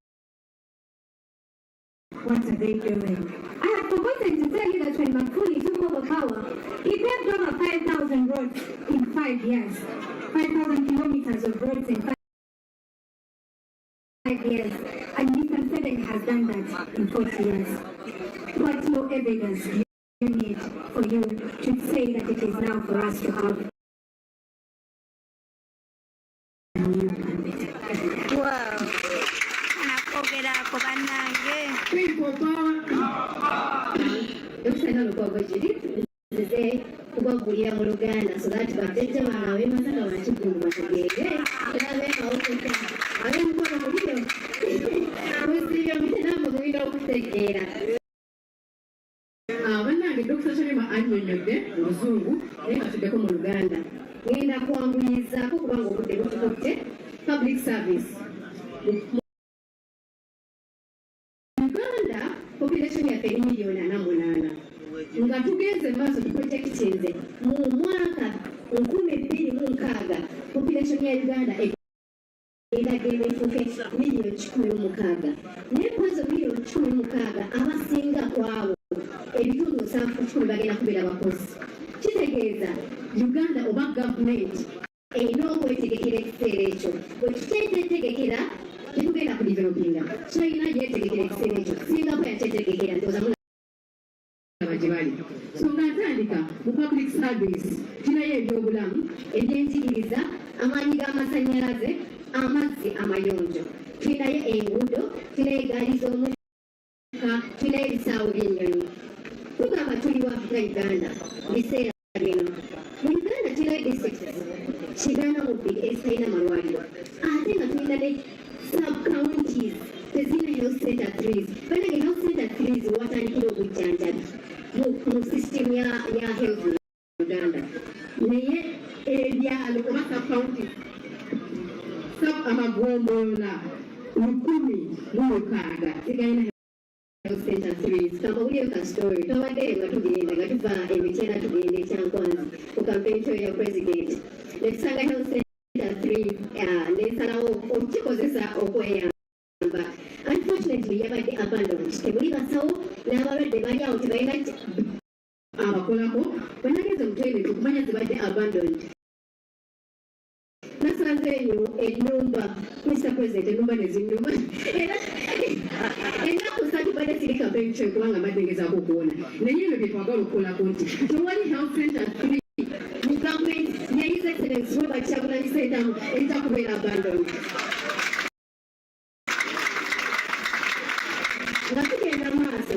what are they doing? I have forgotten to tell you that when Magufuli took over power, he paved over 5,000 roads in 5 years. 5,000 kilometers of roads in 5 years. And Mr. Museveni has done that in 40 years. What more evidence do you need for you to say that it is now for us to have a new and better president? Wow. People power. kubagulira mu Luganda so that batete bana bemasaka bakikulu bategere abeemawokeka abeemukono muliro musibyo mutenambo mubina okutegeera bannange Dr. Shalima annyonnyodde mu Luzungu naye nga tuddeko mu Luganda ngenda kwanguyizaako kubanga obudde butukutte public service Uganda population yaffe eri miliyoni 48 nga tugenze maaso tuprojectinze mu mwaka 2026 population ya Uganda eragenda efuuke miliyoni 16 naye kwezo miliyoni 16 abasinga kwabo ebitundu 10 bagenda kubeera bakozi kitegeeza Uganda oba gavumenti erina okwetegekera ekiseera ekyo bwe tukyetegekera tetugenda ku developinga China yetegekera ekiseera ekyo Singapore yakyetegekera ndowooza abajibali so ng'atandika mu public service tunayo ebyobulamu ebyenjigiriza amaanyi g'amasannyalaze amazzi amayonjo tunayo enguudo tunayo egaali z'omukka tunayo ebisaawo by'ennyonyi tugamba tuli wa Afrika Uganda biseera bino mu Uganda tunayo districts kigaana mu bbiri ezitalina malwaliro ate nga tulina ne sub-counties tezina health center 3s banage health center 3s watandikira obujjanjabi mu system ya health mu Uganda naye ebyalo oba sub-counties amagombola 1,600 tegalina health center 3s kambawulyeyo ka story twawaddeyo nga tugenda nga tuva emityana tugenda ekyankwanzi ku campaign ya president netusanga health center 3 nesalawo okukikozesa okweyamba unfortunately yabadde abandoned tebuli basawo n'abalwadde bali awo tebalina abakolako bwenageze mutwene tukumanya zibadde abandoned nasanze ennyumba Mr. President ennyumba nezinnuma era ennaku 3 badde siri campaign trail kubanga mbadde ngezaako okuwona naye ebyo bye twagala okukolako nti tewali health center 3 mu gavumenti ya His Excellency Robert Kyagulanyi Ssentamu eritakubeera abandoned nga tugenda maaso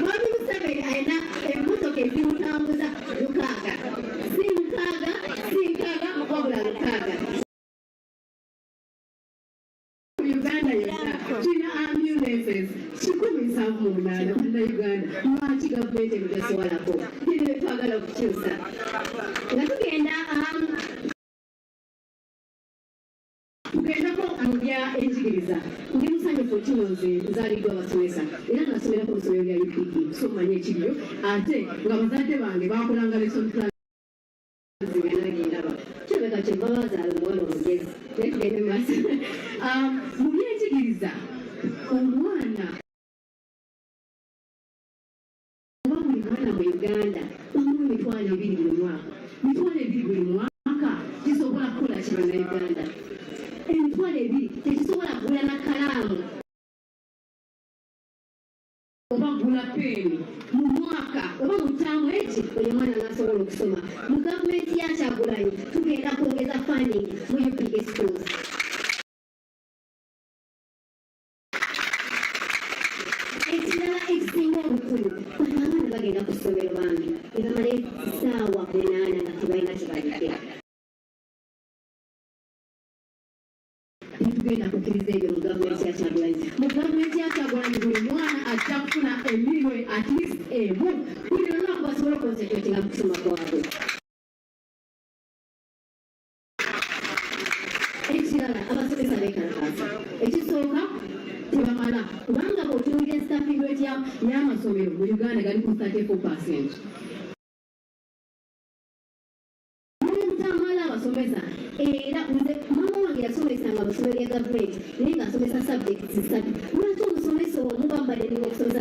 Mwami Museveni alina emmotoka ezimutambuza 6 si 6 wabula 6 Uganda yonna tulina ambulances 178 Bannayuganda lwaki gavumenti emutasowalako bino byetwagala okukyusa nga tugenda tugendako mu bya enjigiriza ndi musanyufu kino nze nzaaliddwa abasomesa era nasomerako mu ssomero lya UPD so mmanyi ekiryo ate nga bazadde bange bakolanga lesson plan kyebeka kyeva bazaala omuwala omugezi naye tugende maaso mu byenjigiriza omwana oba buli mwana mu Uganda bamuwa emitwalo 2 buli mwaka mitwalo 2 buli mwaka kisobola kukola kino na Uganda emitwalo 2 tekisobola kugula na kalaamu oba gula peeni mu mwaka oba mu ttaamu eki buli mwana n'asobola okusoma mu gavumenti ya Kyagulanyi tugenda kwongeza funding mu UPD schools ekirala ekisinga obukulu bano abaana bagenda ku ssomero bange ne bamala essaawa 8 nga tebalina kyebalidde. Tetugenda kukkiriza ebyo mu gavumenti ya Kyagulanyi. Mu gavumenti ya Kyagulanyi buli mwana ajja kufuna emirimu at least emu buli lunaku basobole okonsentratinga mu kusoma kwabwe. Ekirala abasomesa beekalakaasa. Ekisooka tebamala kubanga bw'otunuulira staffing rate y'amasomero mu Uganda gali ku 34%. Mutamala abasomesa era nze mama wange yasomesanga mu ssomero lya gavumenti naye ng'asomesa subjects 3. Lwaki omusomesa omu bambadde ninga okusomesa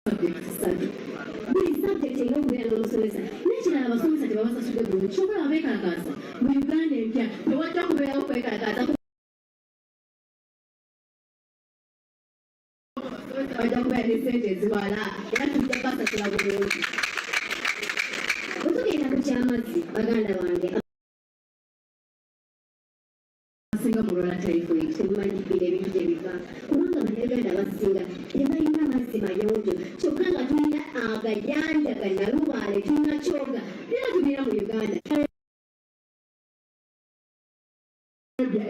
subjects 3? Buli subject erina okubeera n'omusomesa. N'ekirala abasomesa tebabasasudde bulungi. Kyokka abeekalakaasa mu Uganda empya tewajja kubeerawo kwekalakaasa. Bajja kubeera ne ssente ezibala era tujja basasula bulungi. Bwe tugenda ku kyamazzi baganda bange abasinga mu lwala typhoid temumanyi bbiri ebintu gye biva kubanga bannayuganda abasinga tebalina mazzi mayonjo kyokka nga tulina agayanja gannalubaale tulina kyoga era tubeera mu Uganda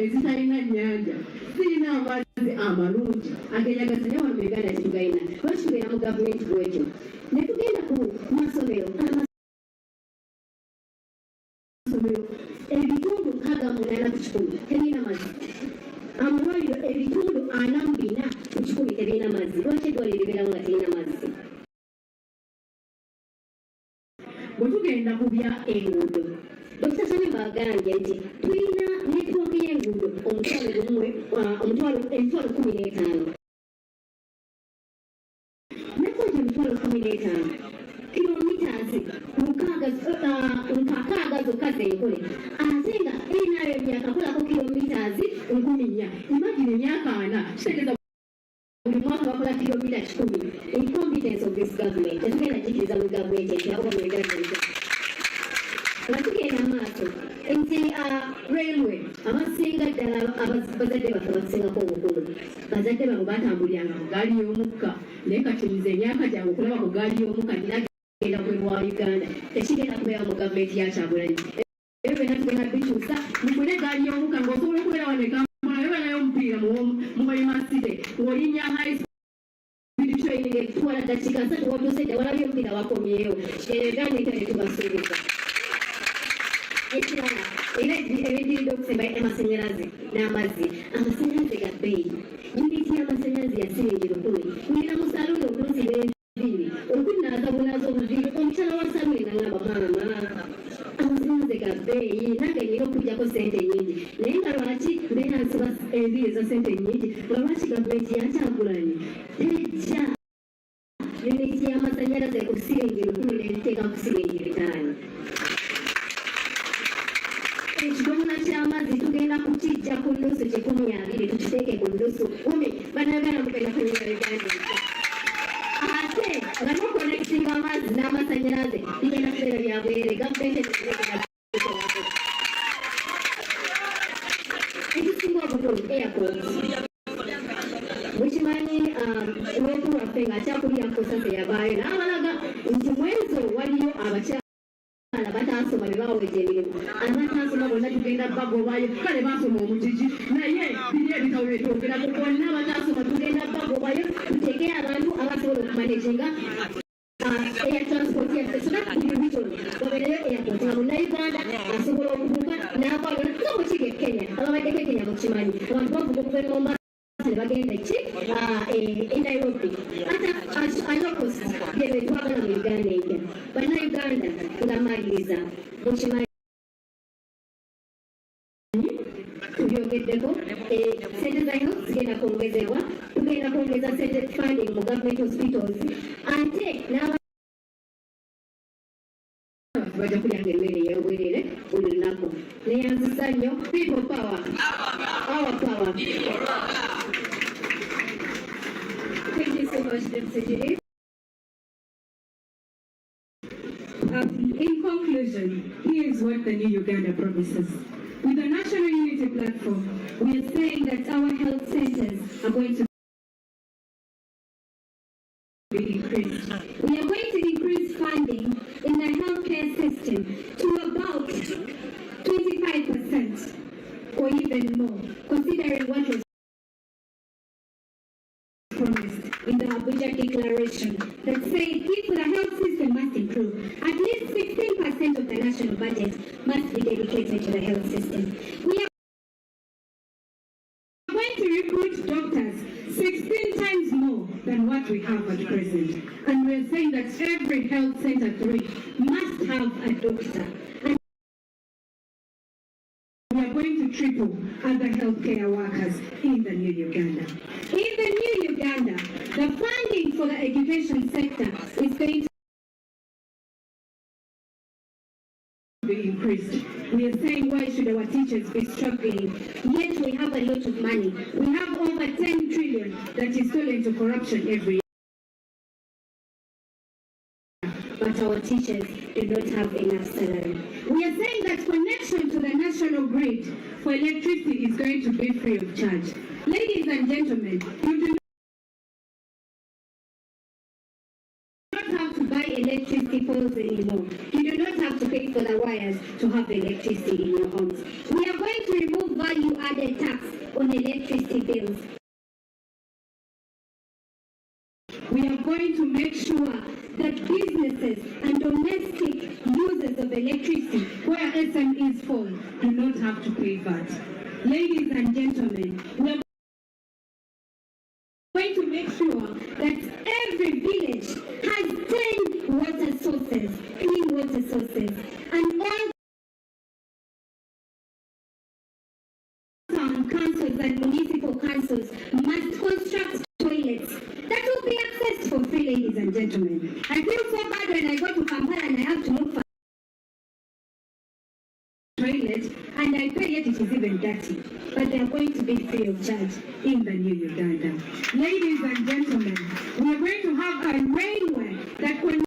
ezitalina nnyanja zirina amazzi amalungi ageyagaza naye wano mu Uganda tetugalina lwaki tubeera mu gavumenti bwekyo ne tugenda ku masomero ebitundu 68 ku 100 tebirina mazzi. Amalwaliro ebitundu 44 ku 100 tebirina mazzi. Lwaki eddwaliro libeerawo nga terina mazzi? Bwe tugenda ku bya enguudo Dr. Sami bagambye nti tulina netiwooka y'enguudo emitwalo 15. Nekoja emitwalo 15 kilomitazi nkakaaga zokka zenkole ate nga erinayo emyaka akolako kilomitazi 4,000. Imagine emyaka 4 kitegeeza buli mwaka bakola kilomita 10. Incompetence of this government tetugenda jikiriza mu gavumenti ekyakuba mu gavumenti nga tugenda maaso nti railway abasinga ddala bazadde baffe abasingako obukulu bazadde babo batambuliranga ku gaali y'omukka naye kati nze emyaka gyange okulaba ku gaali y'omukka genda kwebwa Uganda tekigenda kubeera mu gavumenti ya Kyagulanyi. Ebyo byonna tugenda bikyusa mugule gaali y'omukka ng'osobola okubeera wano e Kampala yobeerayo omupiira mu University ng'olinnya high school training ekutwala ddakiika 3 watuuse dda walabye omupiira wakomyewo kiteregane ekyo ne tubasuubiza. Ekirala era ebiddiridde okusemba amasannyalaze n'amazzi. Amasannyalaze ga bbeeyi. Yuniti y'amasannyalaze ya siringi 10. Ngenda mu saluuni okunsiba enviiri okunaazabunaza obuviiri omukyala wa saluuni nangamba maama amasannyalaze ga bbeeyi nange nina okuggyako ssente nnyingi naye nga lwaki mbeera nsiba enviiri za ssente nnyingi nga lwaki gavumenti ya Kyagulanyi tejja yuniti y'amasannyalaze ku siringi 10 n'ebiteeka ku siringi 5. Ekidomola ky'amazzi tugenda kukijja ku nnusu 120 tukiteeke ku nnusu 10. Bannayuganda mugenda kunyumya Uganda ate nga nokonnekitinga amazzi n'amasannyalaze bigenda kubeera bya bwerere gavumenti ekisinga obukulu airport. Mukimanyi wetu waffe ng'akyakulira kusase yabaayo n'abalaga nti mwezo waliyo abakyala bataasoma be baweeta emirimu abataasoma bonna tugenda bagobayo kale baasoma omugigi naye biri ebitabo byetwogera ku bonna abataasoma tugenda bagobayo tuteeke abantu abasobola okumaneginga air transport yaffe sona buli region wabeerayo airport nga munnayuganda asobola okubuuka n'avaayo nga mukiga e Kenya ababaddeko e Kenya mukimanyi abantu bavuga okuva e Mombasa ne bagenda ki e Nairobi ate alokosi byebyo twagala mu Uganda empya. Bannayuganda nga maliriza mukimanyi tubyogeddeko sente za health zigenda kwongezebwa tugenda kwongeza sente funding mu government hospitals ate bajja kulyanga emmere ey'obwerere buli lunaku. Neyanzisa nnyo people power our power. Thank you so much, Deputy. In conclusion, here's what the new Uganda promises. With the National Unity Platform, we are saying that our health centers are going to projection that said if the health system must improve, at least 16% of the national budget must be dedicated to the health system. We are going to recruit doctors 16 times more than what we have at present. And we're saying that every health center 3 must have a doctor. And we are going to triple other healthcare workers in the new Uganda. In the new Uganda, the funding for the education sector is going to be increased. We are saying, why should our teachers be struggling? Yet we have a lot of money. We have over 10 trillion that is stolen to corruption every year. But our teachers do not have enough salary. We are saying that connection to the national grid for electricity is going to be free of charge. Ladies and gentlemen, you do not have to buy electricity poles anymore. You do not have to pay for the wires to have electricity in your homes. We are going to remove value-added tax on electricity bills. We are going to make sure that businesses and domestic users of electricity, where SMEs fall, do not have to pay VAT. Ladies and gentlemen, we are going to make sure that every village has 10 water sources, clean water sources, and all town councils and municipal councils must construct toilets that will be accessed for free, ladies and gentlemen. I feel so bad when I go to Kampala and I have to look for toilet and I pay, yet it is even dirty. But they are going to be free of charge in the new Uganda. Ladies and gentlemen, we are going to have a railway that connects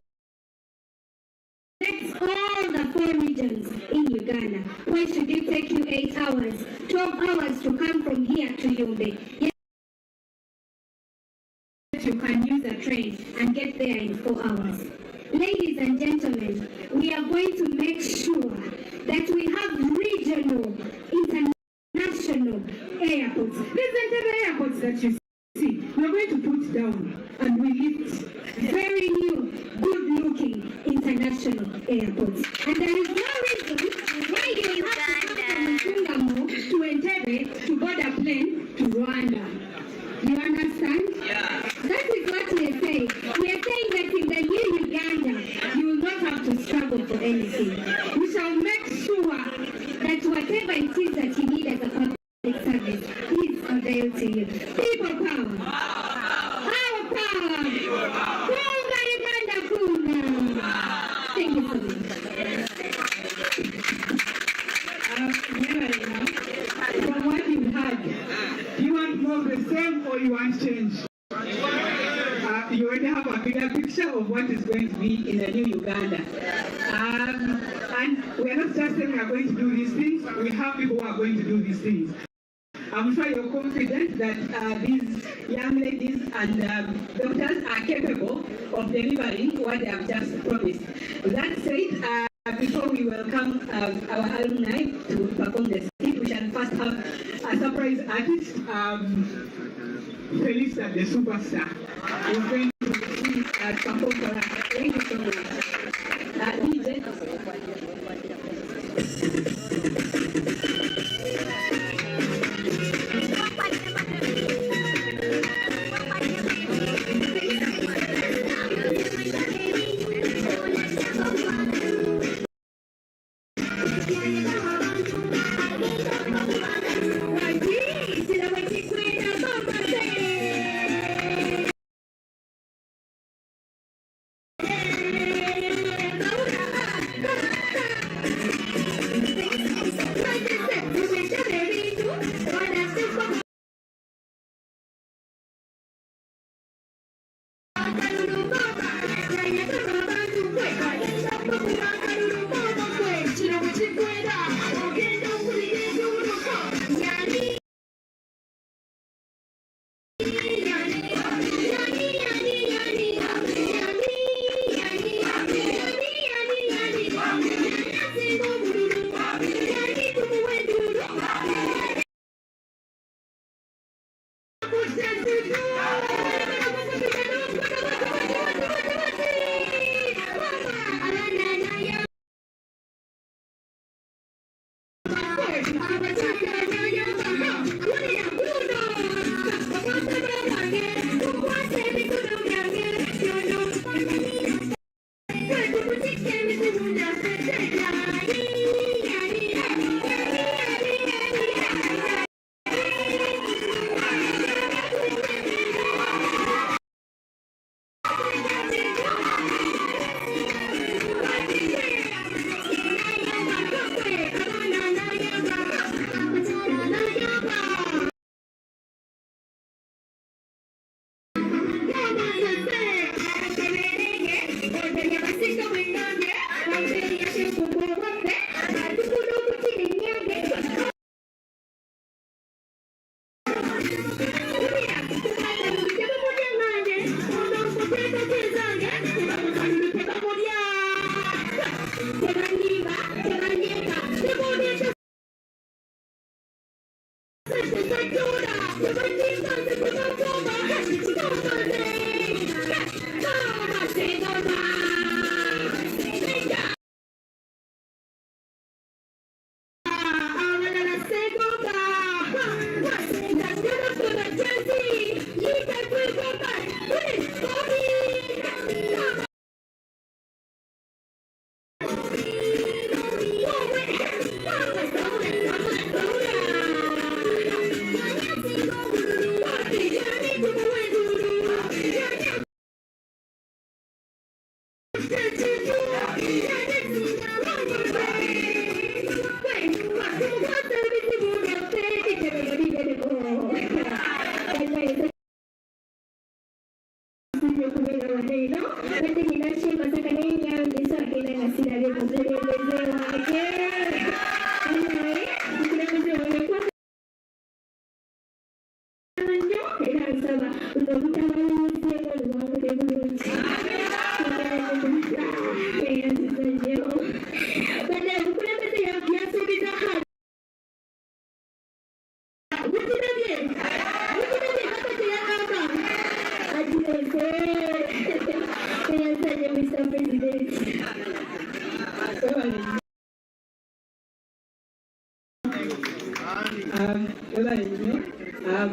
all the 4 regions in Uganda. Why should it take you 8 hours, 12 hours to come from here to Yombe? You can use a train and get there in 4 hours. Ladies and gentlemen, we are going to make sure that we have regional, international airports. These entire airports that you see, we are going to put down and we lift very new, good-looking international airports. And there is no reason why you have to come from Uganda to Entebbe to board a plane to Rwanda. You understand? Yeah. That is what we are saying. We are saying that in the new Uganda, you will not have to struggle for anything. We shall make sure that whatever it is that you need as a public service is available to you. People power. Our power. Kunga Uganda kunga. Thank you so much. From what you've had, do you want more of the same or you want change? You already have a bigger picture of what is going to be in the new Uganda. And we are not just saying we are going to do these things, we have people who are going to do these things. I'm sure you're confident that these young ladies and doctors are capable of delivering what they have just promised. That said, before we welcome our alumni to perform the skit, we shall first have a surprise artist, Felisa, the superstar, who is going to perform for us. Thank you so much.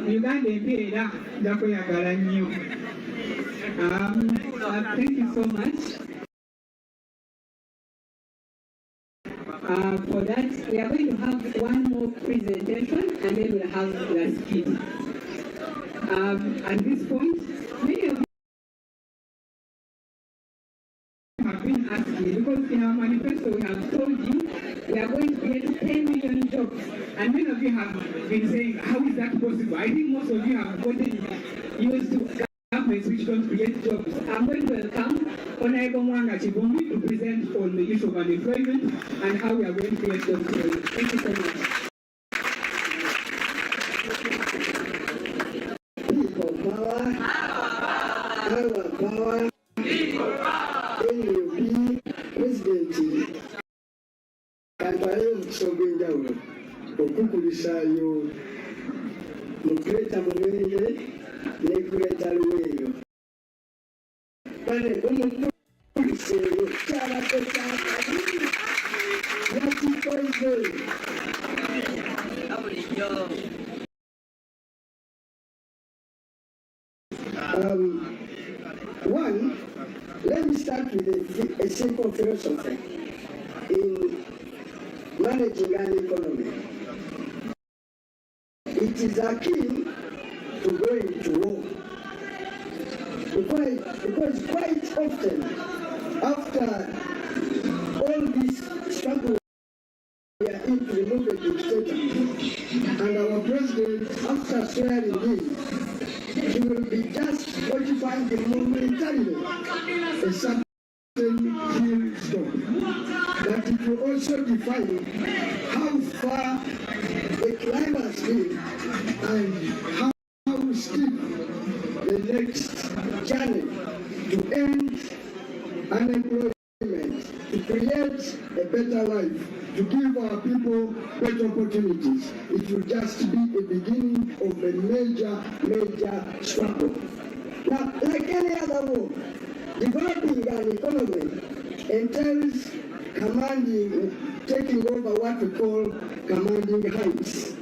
Uganda empeera nja kweyagala nnyo. Thank you so much for that. We are going to have one more presentation and then we'll have the skit. At this point, many of you have been asking, because in our manifesto we have told you we are going to create 10 million jobs. And many of you have been saying, how is that possible? I think most of you have gotten used to governments which don't create jobs. I'm going to welcome Honorable Mwanga Chibumbi to present on the issue of unemployment and how we are going to create jobs. Thank you so much. People power, our power, NUP, President, Kantale Msogenjaulo, Okukulishayo, Mukreta Mwenge, Nekreta Luweyo. Kane Umukuliseyo, Chala Kotaka, Yati Koize. One, let me start with a simple philosophy in managing an economy. It is akin to going to war. Because quite often, after all this struggle we are in to remove a dictator, and our president, after swearing in, he will be just modifying the momentarily a certain milestone. But it will also define how far the climb has been and how steep the next journey to end unemployment, to create a better life, to give our people better opportunities. It will just be a beginning of a major struggle. Now, like any other war, developing an economy entails taking over what we call commanding heights.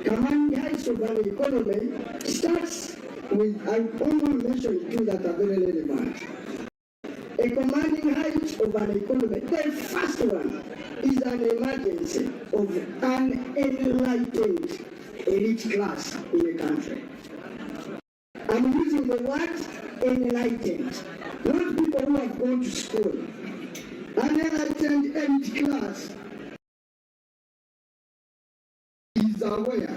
Commanding heights of an economy starts with, I only mention two that are very relevant. A commanding height of an economy, the first one is an emergency of an enlightened elite class in a country. I'm using the word enlightened, not people who have gone to school. An enlightened elite class is aware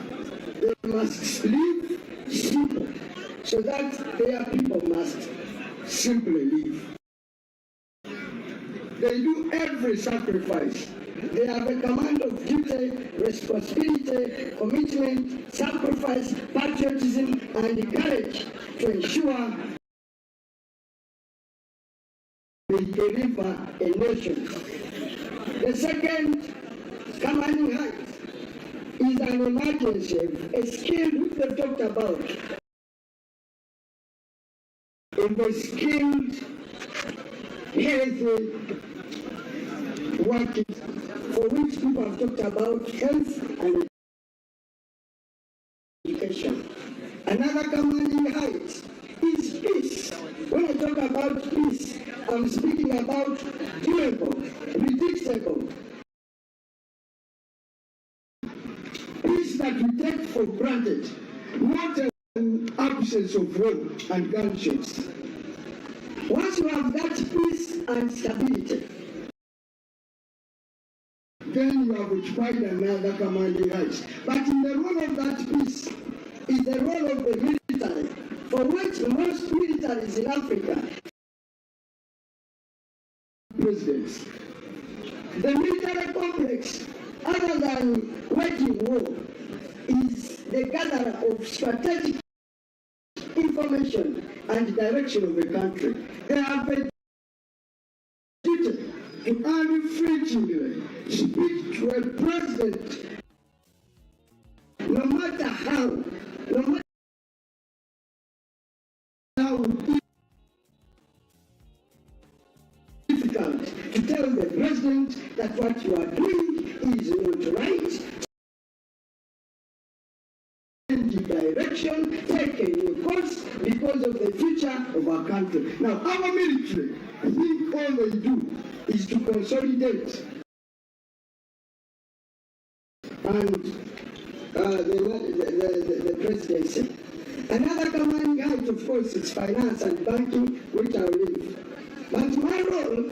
they must live simple, so that their people must simply live. They do every sacrifice. They have a command of duty, responsibility, commitment, sacrifice, patriotism, and courage to ensure they deliver a nation. The second commanding height is an emergency, a skill which they talked about. In the skilled, healthy work for which people have talked about health and education. Another commanding height is peace. When I talk about peace, I'm speaking about durable, predictable, peace that we take for granted, not an absence of war and gunshots. Once you have that peace and stability, then you have occupied another commanding height. But in the role of that peace is the role of the military, for which most militaries in Africa, presidents. The military complex, other than waging war, is the gatherer of strategic information and direction of the country. They have a duty to unflinchingly speak to a president, no matter how difficult, to tell the president that what you are doing is not right. The direction, take a new course because of the future of our country. Now, our military, I think all they do is to consolidate and the presidency. Another commanding height, of course, is finance and banking, which I will leave. But my role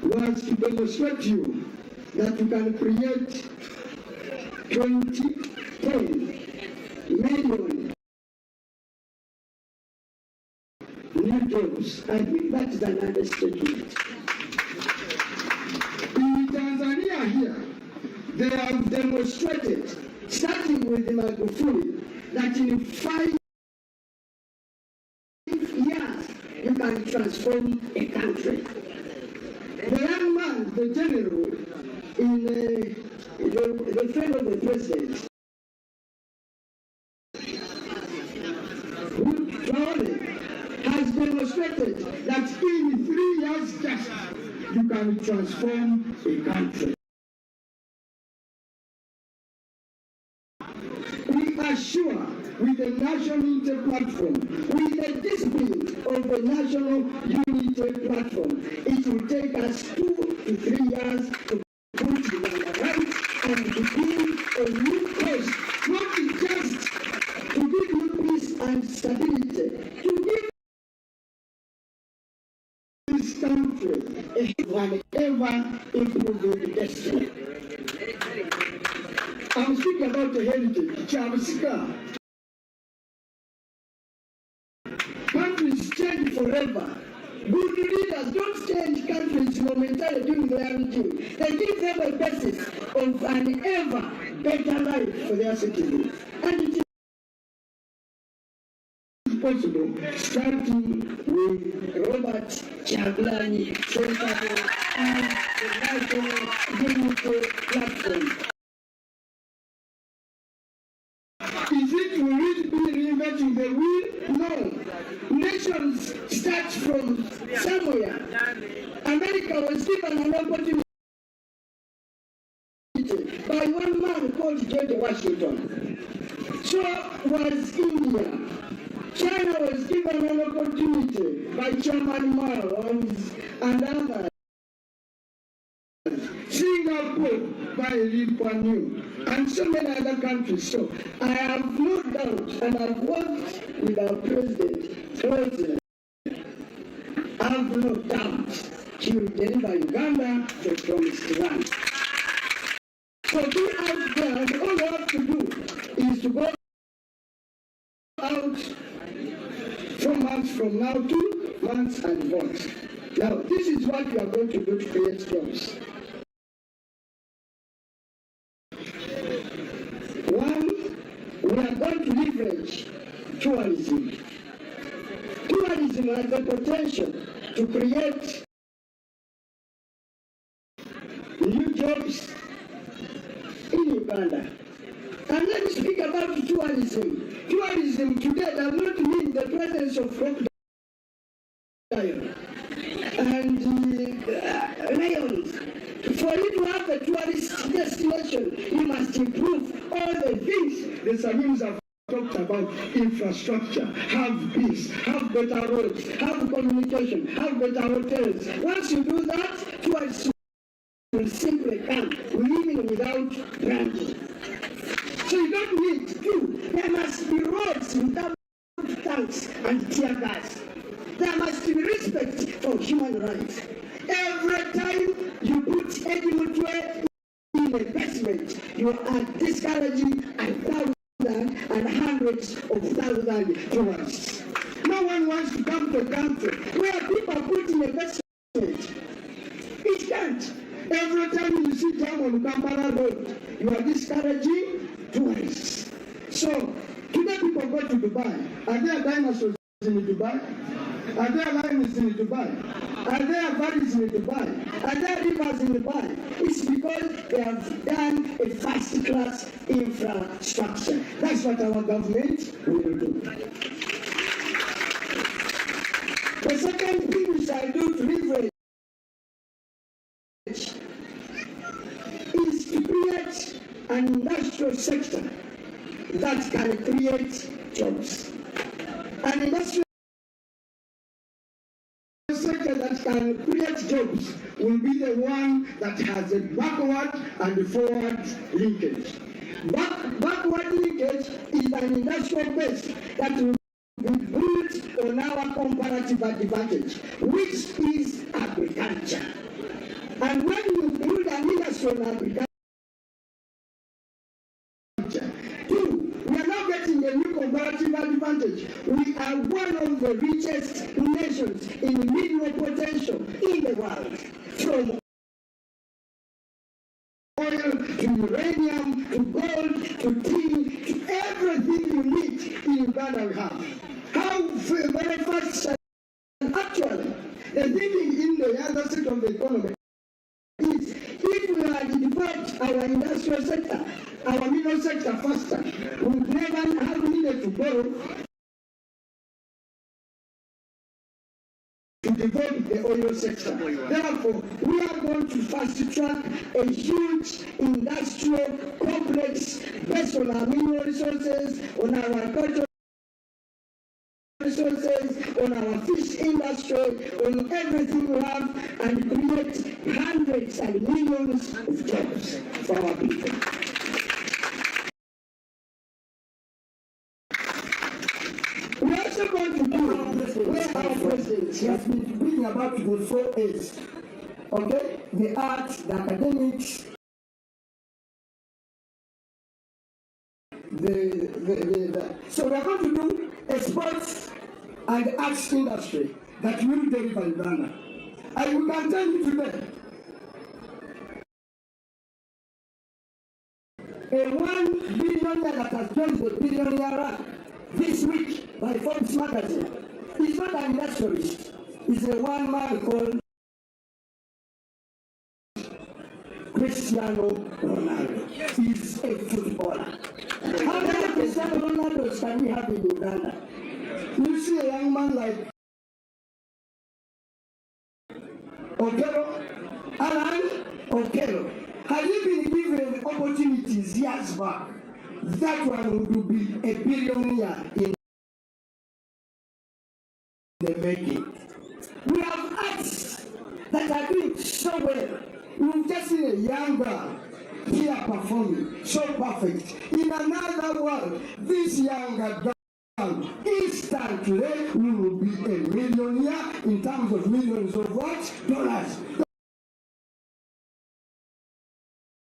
was to demonstrate to you that you can create 10 million new jobs. I think that is an understatement. In Tanzania here, they have demonstrated, starting with Magufuli, that in 5 years you can transform a country. The young man, the general, the friend of the president, has demonstrated that in 3 years just you can transform a country. We are sure with the National Unity Platform, with the discipline of the National Unity Platform, it will take us 2 to 3 years to put Uganda right and begin a new course, not just to give you peace and stability, to give this country an ever-improving destiny. I'm speaking about the heritage, Chavasika. Countries change forever. Good leaders don't change countries momentarily during their regime. They give them a basis of an ever better life for their citizens. And it is possible, starting with Robert Chagulanyi, Senator and the National Unity Platform. Is it really reinventing the wheel? No. Nations start from somewhere. America was given an opportunity by one man called George Washington. So was India. China was given an opportunity by Chairman Mao and others. Singapore by Lee Kuan Yew, and so many other countries. So I have no doubt, and I've worked with our president closely. I have no doubt he will deliver Uganda to the promised land. So be out there, and all you have to do is to go out 4 months from now, 2 months, and vote. Now, this is what we are going to do to create jobs. One, we are going to leverage tourism. Tourism has the potential to create new jobs Uganda. And let me speak about tourism. Tourism today does not mean the presence of crocodile and lions. For you to have a tourist destination, you must improve all the things the Samims have talked about: infrastructure, have peace, have better roads, have communication, have better hotels. Once you do that, tourists will simply come, living without branding. So you don't need to. There must be roads without tanks and tear gas. There must be respect for human rights. Every time you put any mutwe in a basement, you are discouraging 1,000 and hundreds of thousands tourists. No one wants to come to a country where people put in a basement. It can't. Every time you see them on Kampala Road, you are discouraging tourists. So, today people go to Dubai. Are there dinosaurs in Dubai? Are there lions in Dubai? Are there valleys in Dubai? Are there rivers in Dubai? It's because they have done a first-class infrastructure. That's what our government will do. The second thing we shall do to leverage is to create an industrial sector that can create jobs. An industrial sector that can create jobs will be the one that has a backward and forward linkage. Backward linkage is an industrial base that will be built on our comparative advantage, which is agriculture. And when you build an industry on agriculture, we are now getting a new comparative advantage. We are one of the richest nations in mineral potential in the world. From oil to uranium to gold to tin to everything you need in Uganda we have. How very fast actually the thinking in the other sector of the economy is if we had developed our industrial sector, our mineral sector faster, we would never have needed to borrow to develop the oil sector. Therefore, we are going to fast track a huge industrial complex based on our mineral resources, on our agricultural resources, on our fish industry, on everything we have, and create hundreds and millions of jobs for our people. We're also going to do where our president has been speaking about the 4 A's. Okay? The arts, the academics, so we're going to do a sports and arts industry that will deliver Uganda. And we can tell you today, a 1 billionaire that has joined the billionaire rank this week by Forbes magazine is not an industrialist. He's a one man called Cristiano Ronaldo. He's a footballer. How many Cristiano Ronaldos can we have in Uganda? You see a young man like Okello, Alan Okello. Had he been given opportunities years back, that one would be a billionaire in the making. We have arts that are doing so well. We've just seen a young girl here performing so perfect. In another world, this younger girl instantly will be a millionaire in terms of millions of what? Dollars.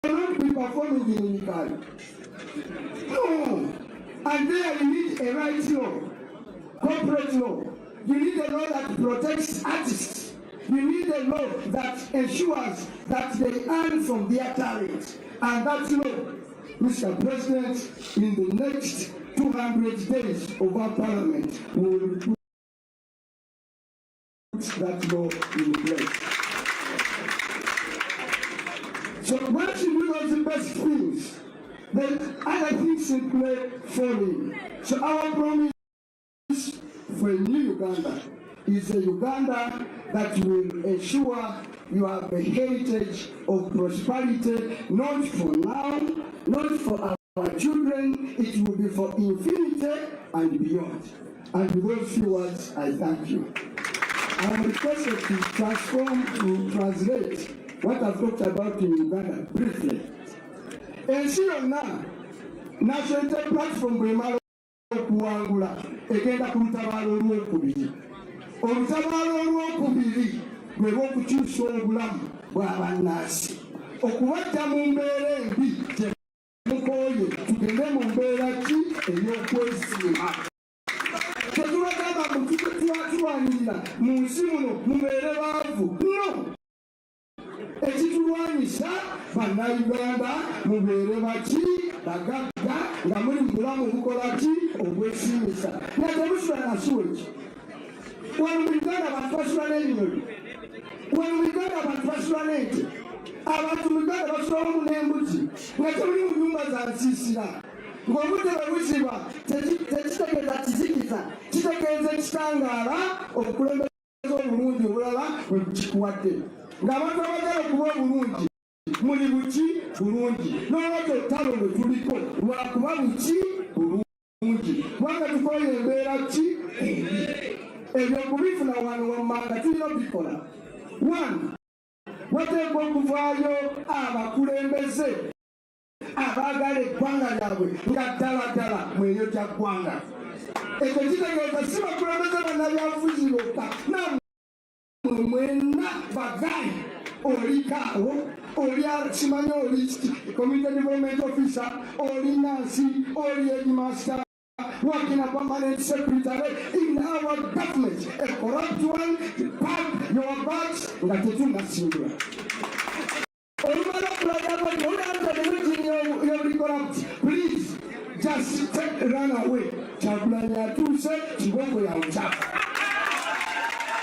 They will not be performing in Uganda. No. And there you need a rights law, corporate law. You need a law that protects artists. You need a law that ensures that they earn from their talent. And that law, Mr. President, in the next 200 days of our parliament, will put that law in place. So once you do those best things, then other things simply fall in. So our promise for a new Uganda is a Uganda that will ensure you have a heritage of prosperity, not for now, not for our children, it will be for infinity and beyond. And with those few words, I thank you. I am requested to translate what I've talked about in Uganda briefly. And see now, national platform Bremalo Kuangula, again the Kuntabalo Kubiri. Olutabalo Kubiri, we want to choose Sobulam, Wabanasi. Okuwata Mumbere, Mukoye, to the Mumbera Chi, and your question. Musimuno, Mumere Bavu, no. Ekitulwanyisa bannayuganda mubeere baki bagagga nga muli mubulamu bukola ki obwesimisa naye temusula nasuwa eki wano mu Uganda abantu basula n'ebinyonyi wano mu Uganda abantu basula n'ente abantu mu Uganda basula wamu n'embuzi nga temuli mu nnyumba za nsiisira ng'obudde bwe buziba tekitegeeza kizikiza kitegeeza ekitangaala obukulembeze obulungi obulala bwe bukikuwadde ng'abantu abagala okuba obulungi muli buki bulungi n'olwekyo olutalo lwe tuliko lwakuba buki bulungi kubanga tukola embeera ki ebyo kubifuna wano wammanga tulina obikola. One, wateekwa okuvaayo abakulembeze abaagala eggwanga lyabwe nga ddala mwenyo gya ggwanga. Ekyo kitegeeza si bakulembeze bannabyabufuzi bokka mwena bagai olikaawo oli kimanyi oli community development officer oli nansi oli headmaster working a permanent secretary in our government, a corrupt one, pack your bags nga tetunasingula olumala okulaga please just run away. Kyagulanyi atuuse kiboko ya uchafu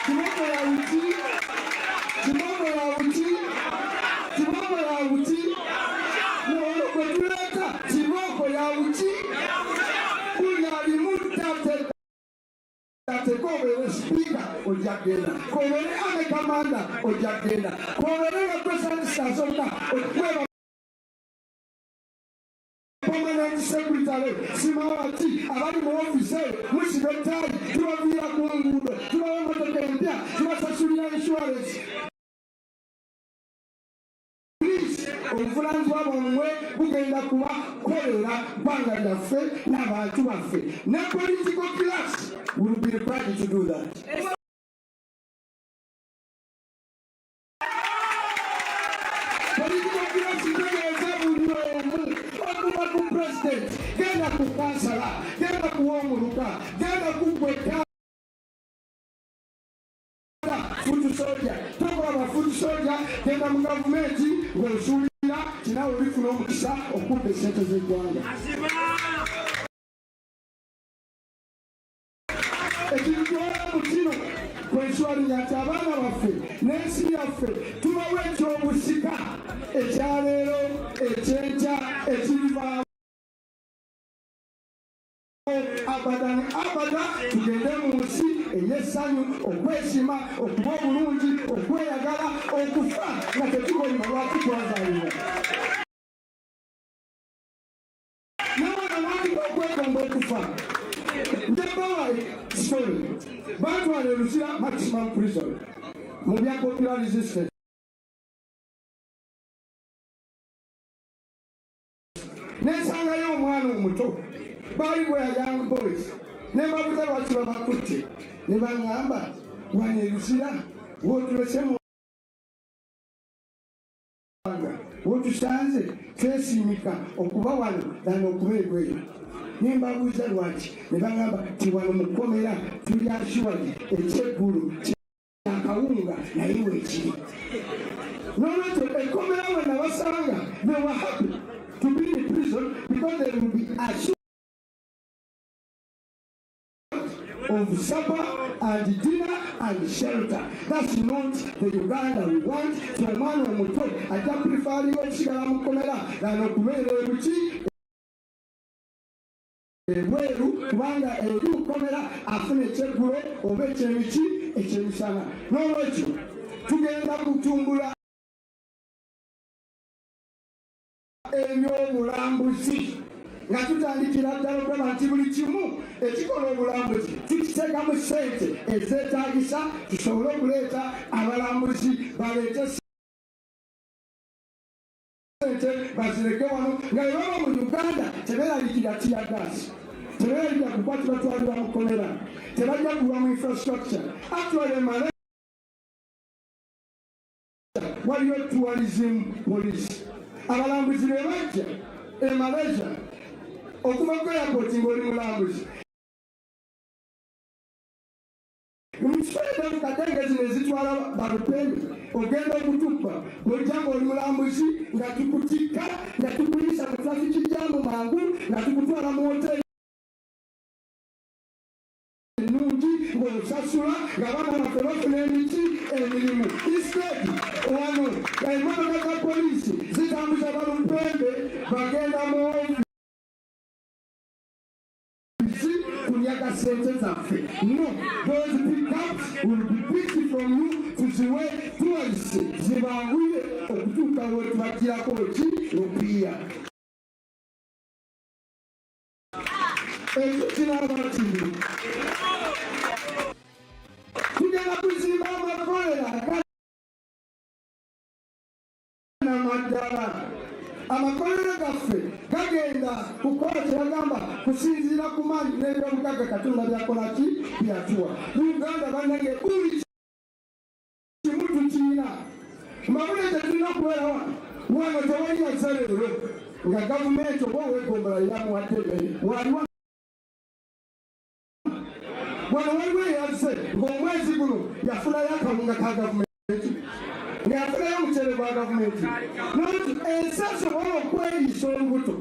kiboko ya uti muono kwetuleta kiboko ya uti kobeere speaker ojagenda kobeere ane kamanda ojagenda kobeere representative okweba permanent secretary simawati abali mu office musibe tayi tubaviira ku nguudo tubawa motoka empya tubasasulira insurance. Obuvunaanyizibwa bwammwe bugenda kuba kolera bbanga lyaffe n'abantu baffe. Ne political class will be required to do that. Political class itegeeza buli omu okuva ku president, genda ku kansala, genda ku w'omuluka, genda ku gweka food soldier, tokola ba food soldier, genda mu gavumenti ng'osuulira kinawe bifuna omukisa okubba essente z'eggwanga. Ekitwala mu kino kwenswalinya nti abaana baffe n'ensi yaffe tubawa ekyobusika ekyaleero ekyenkya ekirivaamu abada tugende mu nsi ey'essanyu okwesiima okuba obulungi okweyagala okufa nga tetukolima lwaki twazaalibwa n'abaana bandika okwekomba okufa. Ntebawa story batwala Lusira maximum prison mu bya popular resistance nesangayo omwana omuto baali bwe young boys nembabuza lwaki babakutte ne baŋŋamba wano Lusira wotulese wotusanze twesiimika okuba wano dana okuba ebweru. Nembabuuza lwaki ne baŋŋamba ti wano mukomera tuli ashuwali ekyeggulu kyakawunga naye weekiri. Nolwekyo ekkomera we nabasanga they were happy to be in prison because they will be assured of supper and dinner and shelter. That's not the Uganda we want. So omwana omuto ajja preferring okusigala mu kkomera dana okubeera ebuki ebweru kubanga eri mukomera afuna ekyeggulo oba ekyemiki ekyemisana. N'olwekyo tugenda kutumbula ebyobulambuzi nga tutandikira ddala okulaba nti buli kimu ekikola obulambuzi tukiteekamu ssente ezeetaagisa tusobole okuleeta abalambuzi baleete ssente bazireke wano nga bebaba mu Uganda tebeeraliikira tiyagaasi, tebeeraliikira kukwatibwa batwalibwa mu komera, tebajja kuwa mu infrastructure. Actually Malaysia waliyo tourism police. Abalambuzi be bajja e Malaysia okuva ku airport ng'oli mulambuzi. Omukifaananyi kadenge zino ezitwala balupembe ogenda okutuppa bw'ojja ng'oli mulambuzi nga tukutikka nga tukuyisa mu trafiki jamu mangu nga tukutwala mu hoteri ennungi ng'osasula nga baana baffe bafuna emirimu. Instead wano emmotoka za poliisi zitambuza balupembe bagenda mu kunyaga ssente zaffe. No, those pickups will be picked from you tuziwe twice zibanguye okutuuka lwe tubagirako ki lupiya. Ekyo kiraba kiri tugenda kuzimba amakolera n'amaddala. Amakolero gaffe gagenda kukola kyebagamba kusinziira ku maanyi n'ebyobugagga Katonda byakola ki byatuwa. Uganda bannange buli kimu tukirina. Mabule tetulina kubeerawa wano tewali yazze leero nga gavumenti oba oweegombola yamuwadde emmere. Waliwo wano waliwo eyazze ng'omwezi guno yafunayo akawunga ka gavumenti ng'afunayo omuceere gwa gavumenti. Noti ensi asobola okweriisa olubuto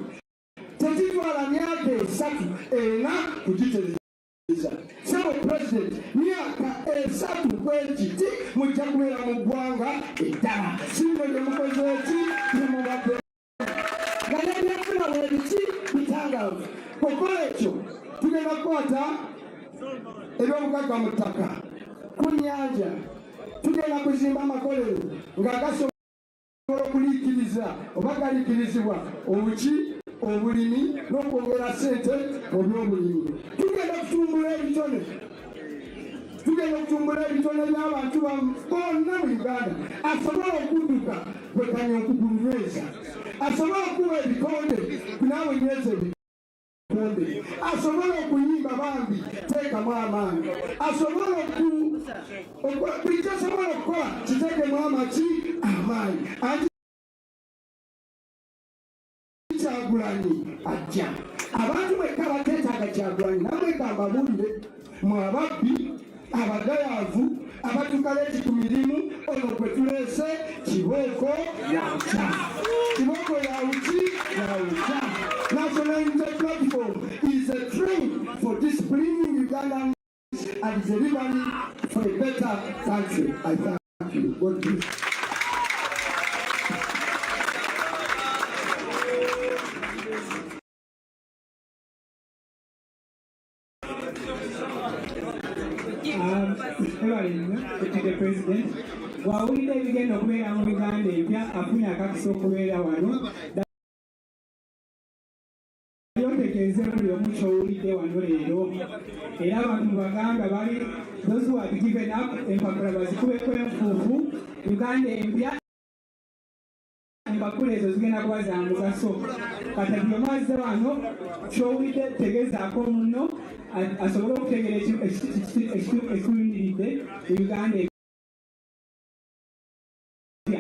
tekitwala myaka 3 ena kugitereeza. Sebo pulezidenti myaka 3 kwekiti mujja kubeera mu ggwanga eddala. Sino lye mukoze eki nemubadde nga nebyafuna weebiki bitangaavu. Okukola ekyo tugenda kukwata ebyobugagga mu ttaka ku nnyanja. Tugenda kuzimba amakolero nga gasobola okuliikiriza oba galiikirizibwa obuki obulimi n'okwongera ssente mu byobulimi. Tugenda kutumbula ebitone, tugenda kutumbula ebitone by'abantu bonna mu Uganda asobola okudduka bwe kanyonkukulunyweza, asobola okuwa ebikonde naawe nyweza ebikonde, asobola okuyimba bambi teekamu amaanyi, asobola buli kyosobola okukola kiteekemu amaki amaanyi. Anti Kyagulanyi ajja. Abantu mwekka bateetaaga Kyagulanyi namwegamba bulire mwe ababbi abagayaavu abatukaleeti ku mirimu ono gwe tuleese kibooko yawuka. Kibooko yawuki yawuka. National Unity Platform is a train for disciplining Uganda and delivering for a better country. I thank you. God bless. Mr. President, wawulira ebigenda okubeera mu Uganda empya afunye akakisa okubeera wano. Yotegeeze buli omu ky'owulidde wano leero. Era abantu mu Baganda bali those who have given up empapula bazikubeko enfuufu. Uganda empya empapula ezo zigenda kuba za mugaso. Kati byomazze wano ky'owulidde tegeezaako munno asobole okutegeera ekiyimiridde Uganda.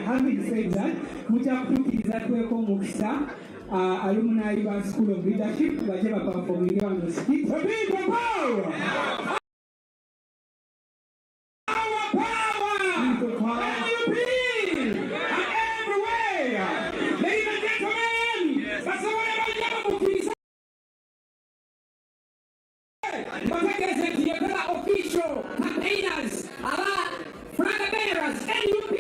Having said that, mujja kutuukiriza tweko omukisa alumni ba School of Leadership bajje bapafominge wano skit. The people power! Our power! People power! NUP! And everywhere! Ladies and gentlemen! That's the way I am mukisa! Bategeze kiyekala official campaigners aba flag bearers NUP!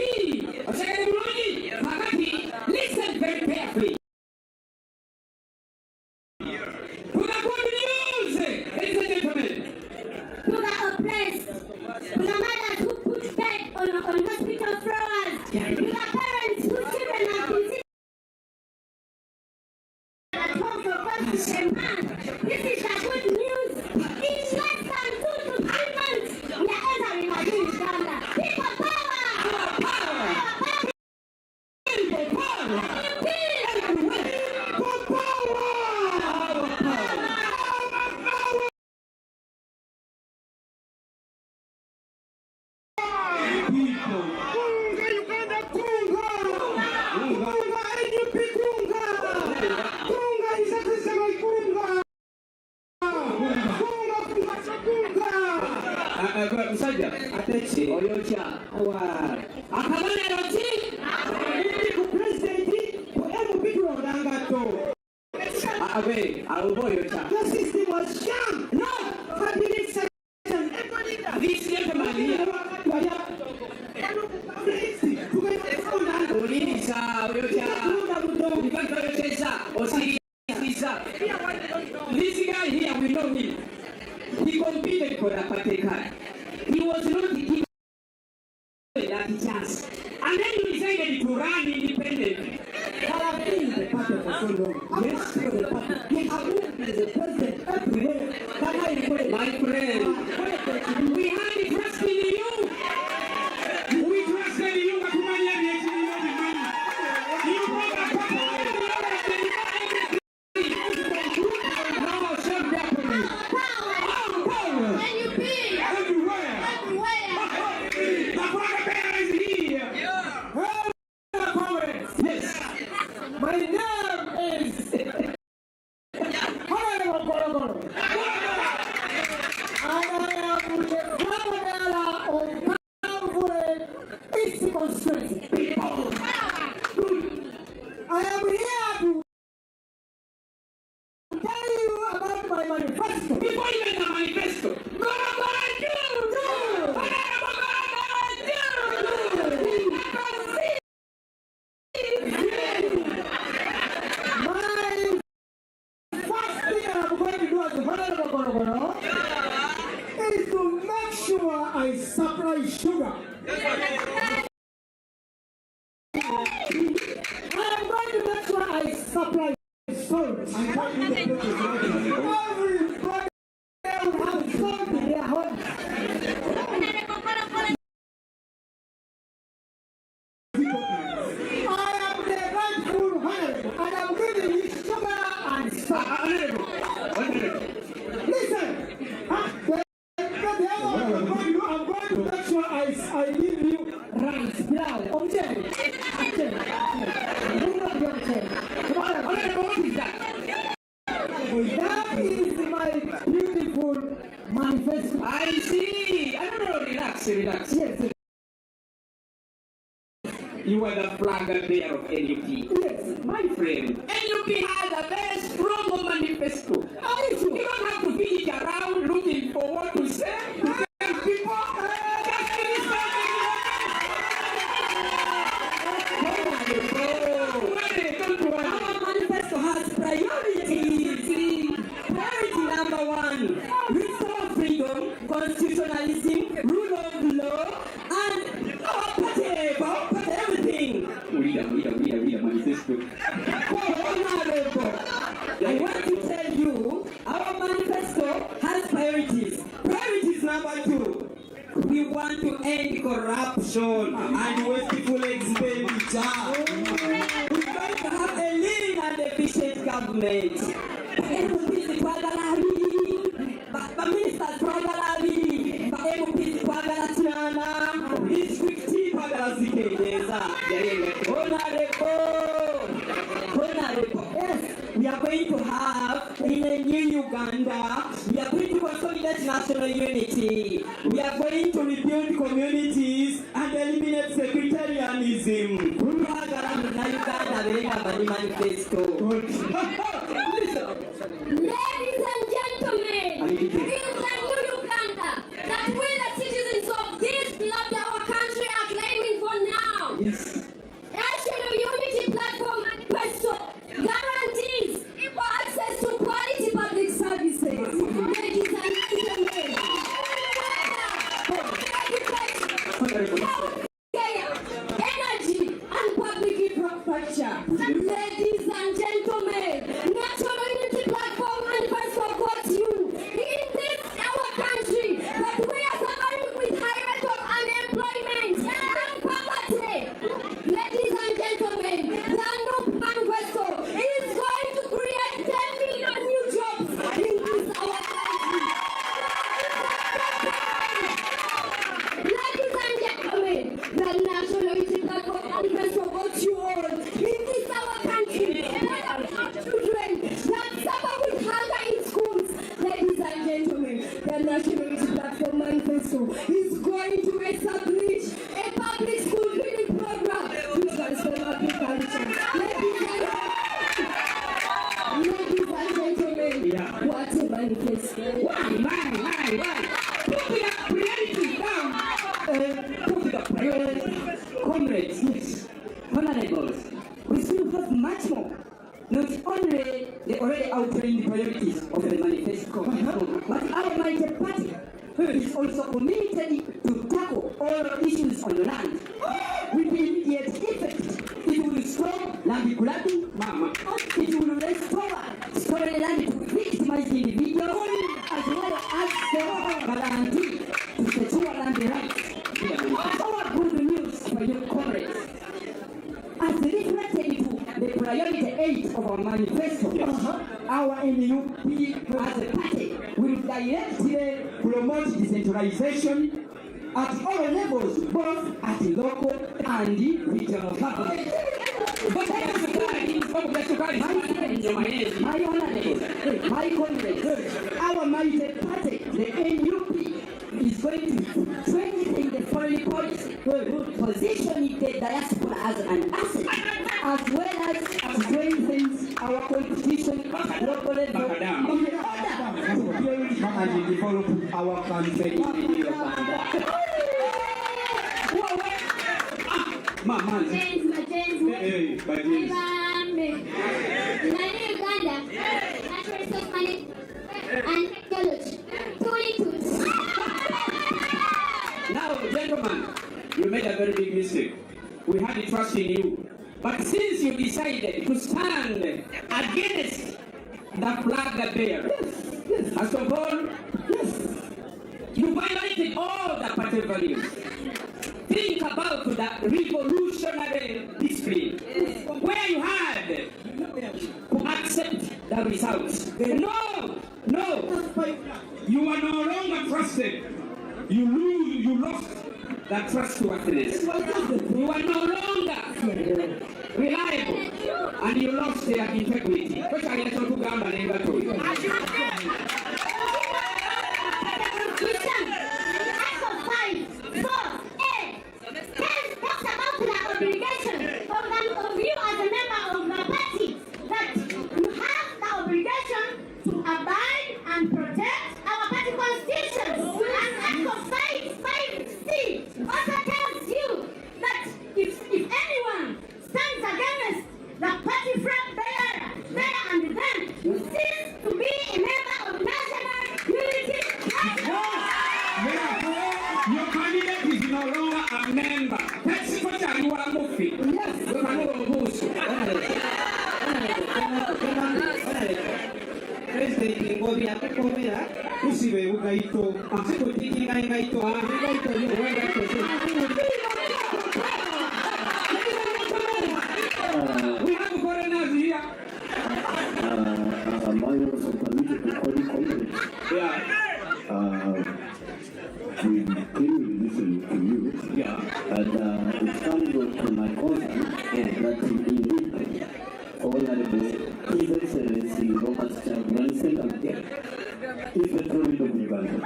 Listen very carefully. Put up one video. Oyoja. Ateche. Oyocha. Awa. Akabonero ki? Ku president ku MP tulondanga to. Abe, Oyocha. The system was sham. No, cabinet session. This gentleman here. Olisa, Oyocha. Oyocha. Osisa. This guy here, we know him. He competed for the party card. He was not given that chance. And then he decided to run independently. I have been the party for so long. Yes, for the party. He has been the president everywhere. My friend, we had trust in you. We trusted you. My name is Honorable Gorogoro. I am the Governor of Kavule East Constituency. I am here to tell you about my manifesto. Before you get the manifesto, is to make sure I supply sugar. I am going to make sure I supply salt. Everybody will have salt in their home. I am the rightful honorable, and I'm giving you sugar and salt. Listen, I'm going to make sure I give you rice, flour, okay? That is my beautiful manifesto. I see. I don't know. Relax. Yes. You are the flag bearer of NUP. Yes. My friend, NUP has a very strong manifesto. You don't have to beat it around looking for what to say. To tell people. Our manifesto has priorities. Priority number 1, restore freedom, constitutionalism, rule of law, and our party, everything. Read a manifesto. I want to tell you, our manifesto has priorities. Priorities number 2, we want to end corruption and wasteful expenditure. We're going to have a lean and efficient government. MPs Yes, we are going to have in a new Uganda, we are going to consolidate national unity. We are going to rebuild communities and eliminate sectarianism. Manifesto. Ladies and gentlemen, in the new Uganda that we the citizens of this beloved our country are claiming for now. Yes. National Unity Platform Manifesto guarantees equal access to quality public services. Ladies and gentlemen, energy and public infrastructure. Ladies and gentlemen, National Unity Platform Manifesto got you in this our country that we are suffering with high rate of unemployment and poverty. Ladies and gentlemen, the NUP Manifesto is going to create 10 million new jobs in this our country. Ladies and gentlemen, the National Unity Platform Manifesto got you all in this our country. Children that suffer with hunger in schools. Ladies and gentlemen, the National Unity Platform Manifesto is going What a manifesto. Why? Put the priorities down. Put the priorities. Comrades, yes. Honorables, we still have much more. Not only the already outlined priorities of the manifesto, but our mighty party is also committed to tackle all issues on land with immediate effect. It will stop land grabbing, it will restore stolen land to victimized individuals, as well as guarantee to secure land rights. Our good news for your comrades, as reflected to the priority 8 of our manifesto, our NUP as a party will directly promote decentralization at all levels, both at local and regional government. My comrades, our mighty party, the NUP, is going to strengthen the foreign policy, positioning the diaspora as an asset, as well as strengthen our competition at local level in order to build and develop our country in Uganda. natural resource management and technology. Now, gentlemen, you made a very big mistake. We had the trust in you. But since you decided to stand against the flag bearer, first of all, you violated all the party values. Think about the revolutionary discipline, where you had to accept the results. No, you are no longer trusted. You lost that trustworthiness. You are no longer reliable, and you lost their integrity. Which I get to Uganda never told you. Obligation of you as a member of the party that you have the obligation to abide and protect our party constitution. And Article 5C also tells you that if anyone stands against the party flag bearer, there and then you cease to be a member of National Unity Party. Your candidate is no longer a member. That's what you are moving. Yes, you are President Bobi akokomera kusibe ugaito asikutikira ngaito ngaito yuwenda we have foreigners here. We clearly listen to you, and it comes to my concern that indeed Honorable His Excellency Robert Chagulanyi is the President of Uganda.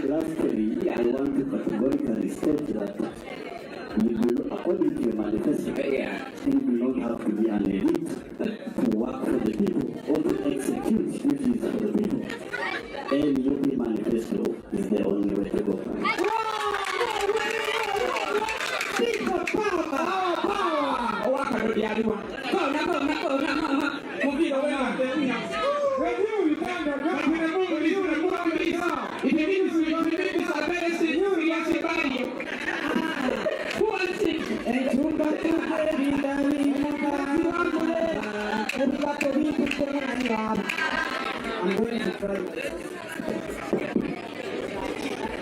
Lastly, I want to categorically state that according to your manifesto, you do not have to be an elite to work for the people or to execute duties for the people. NUP Manifesto is the only way to go. People power!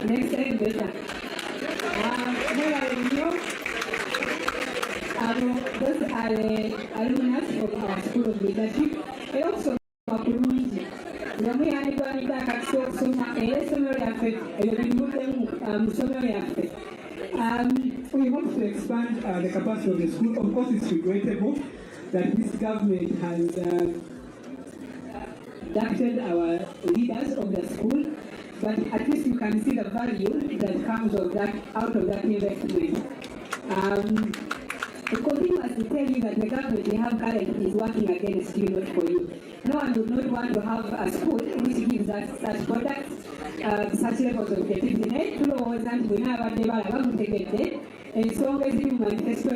Next time, better. Those are alumni of our School of Leadership. And also, Makurunji. Namwe yanigwanira akakusoma esomero lyaffe eyo limuddemu somero lyaffe. We hope to expand the capacity of the school. Of course, it's regrettable that this government has inducted our leaders of the school, but at least you can see the value that comes of that out of that investment. to continuously tell you that the government we have currently is working against you, not for you. No one would not want to have a school which gives us such products, such levels of creativity. And so basically manifesto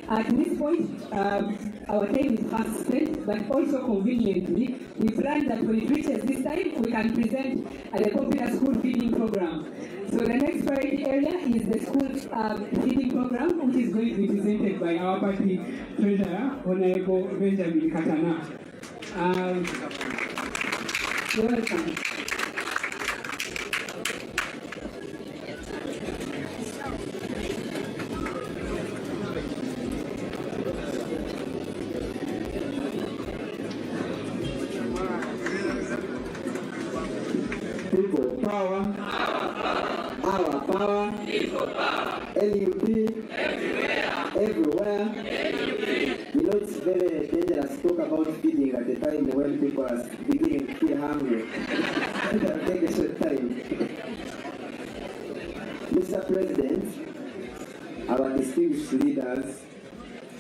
at this point, our time is fast spent, but also conveniently, we plan that when it reaches this time, we can present the popular school feeding program. So the next priority area is the school feeding program, which is going to be presented by our party treasurer, Honorable Benjamin Katana. You're welcome. People power, our power, NUP, everywhere. You know, it's very dangerous to talk about feeding at the time when people are beginning to feel hungry. Take a short time. Mr. President, our distinguished leaders,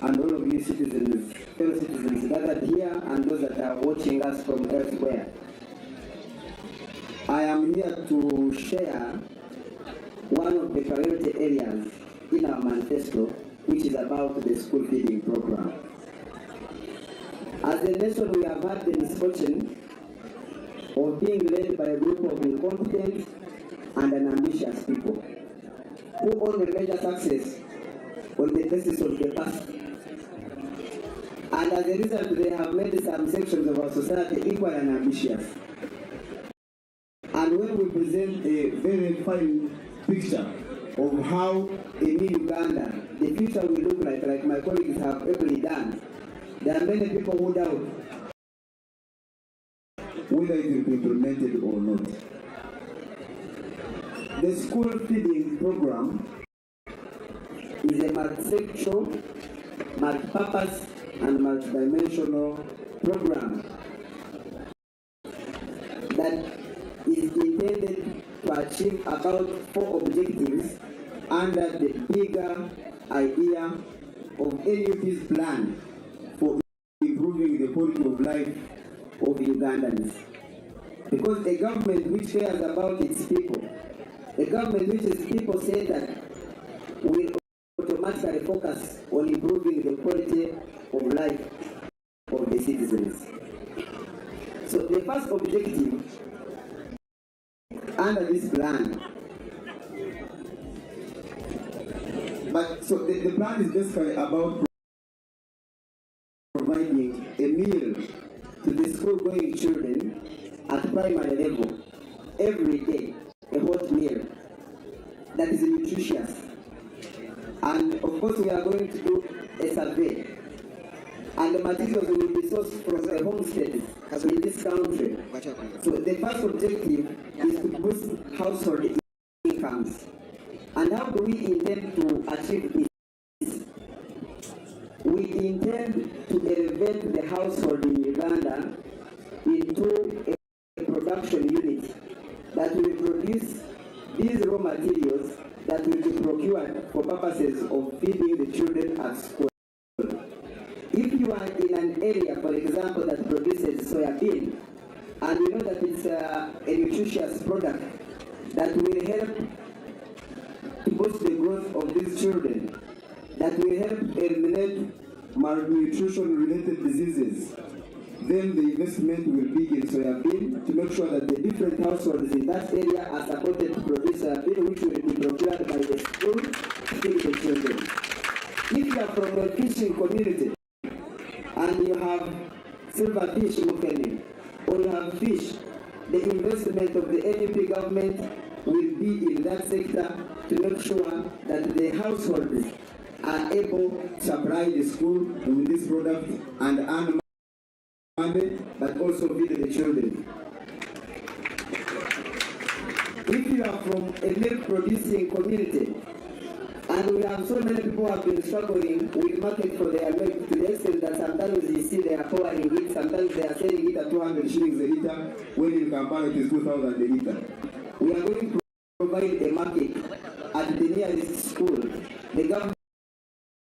and all of you citizens, fellow citizens gathered here, and those that are watching us from elsewhere, I am here to share one of the priority areas in our manifesto, which is about the school feeding program. As a nation, we have had the misfortune of being led by a group of incompetent and unambitious people who only measure success on the basis of the past. And as a result, they have made some sections of our society equal and ambitious. And when we present a very fine picture of how a new Uganda, the future will look like my colleagues have already done, there are many people who doubt whether it will be implemented or not. The school feeding program is a multi-sectional, multi-purpose, and multi-dimensional program that is intended to achieve about 4 objectives under the bigger idea of NUP's plan for improving the quality of life of Ugandans. Because a government which cares about its people, a government which is people-centered, will automatically focus on improving the quality of life of the citizens. So the first objective under this plan, the plan is basically about providing a meal to the school-going children at primary level every day, a hot meal that is nutritious. And of course, we are going to do a survey, and the materials will be sourced from the homesteads in this country. So the first objective is to boost household incomes. And how do we intend to achieve this? We intend to elevate the household in Uganda into a production unit that will produce these raw materials that will be procured for purposes of feeding the children at school. If you are in an area, for example, that produces soybean, and you know that it's a nutritious product that will help to boost the growth of these children, that will help eliminate malnutrition-related diseases, then the investment will be in soybean to make sure that the different households in that area are supported to produce soybean, which will be procured by the school to feed the children. If you are from a fishing community, and you have silverfish locally, or you have fish, the investment of the NUP government will be in that sector to make sure that the households are able to supply the school with this product and earn money, but also feed the children. If you are from a milk-producing community, and we have so many people who have been struggling with market for their milk to the extent that sometimes you see they are pouring it, sometimes they are selling it at 200 shillings a litre, when in Kampala it is 2,000 a litre. We are going to provide a market at the nearest school. The government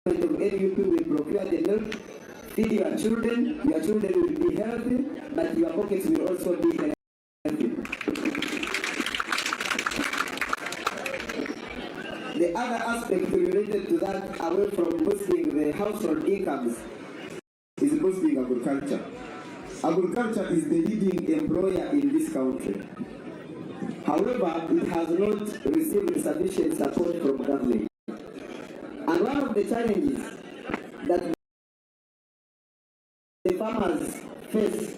of prepare the milk, feed your children will be healthy, but your pockets will also be healthy. The other aspect related to that, away from boosting the household incomes, is boosting agriculture. Agriculture is the leading employer in this country. However, it has not received sufficient support from government. And one of the challenges that the farmers face is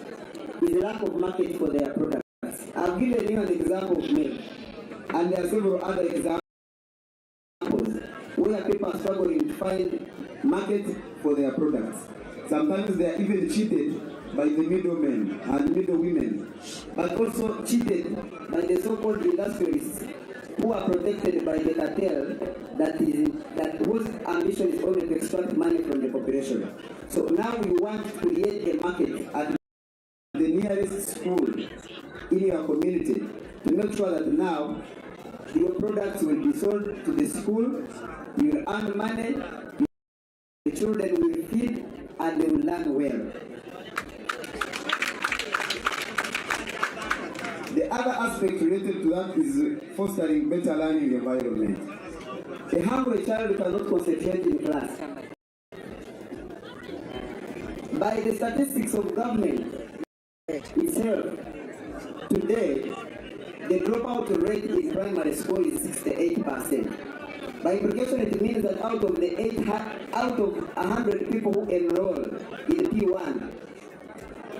the lack of market for their products. I've given you an example of milk, and there are several other examples where people are struggling to find market for their products. Sometimes they are even cheated by the middlemen and middlewomen, but also cheated by the so-called industrialists who are protected by the cartel that whose ambition is only to extract money from the population. So now we want to create a market at the nearest school in your community to make sure that now your products will be sold to the school, you will earn money, the children will feed, and they will learn well. The other aspect related to that is fostering better learning environment. A hungry child cannot concentrate in class. By the statistics of government itself, today, the dropout rate in primary school is 68%. By implication, it means that out of 100 people who enroll in P1,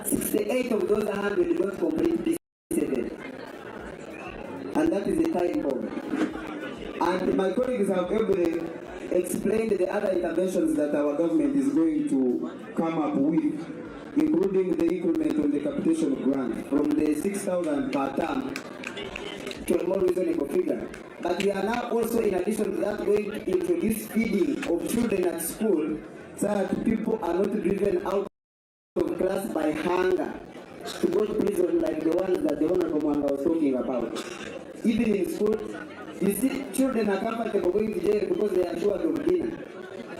68 of those 100 don't complete P7. And that is the time bomb. And my colleagues have already explained the other interventions that our government is going to come up with, including the increment on the capitation grant from the 6,000 per term to a more reasonable figure. But we are now also, in addition to that, going to introduce feeding of children at school so that people are not driven out of class by hunger to go to prison like the ones that the Honorable Mwanga was talking about. Even in school, you see children are comfortable going to jail because they are assured of dinner.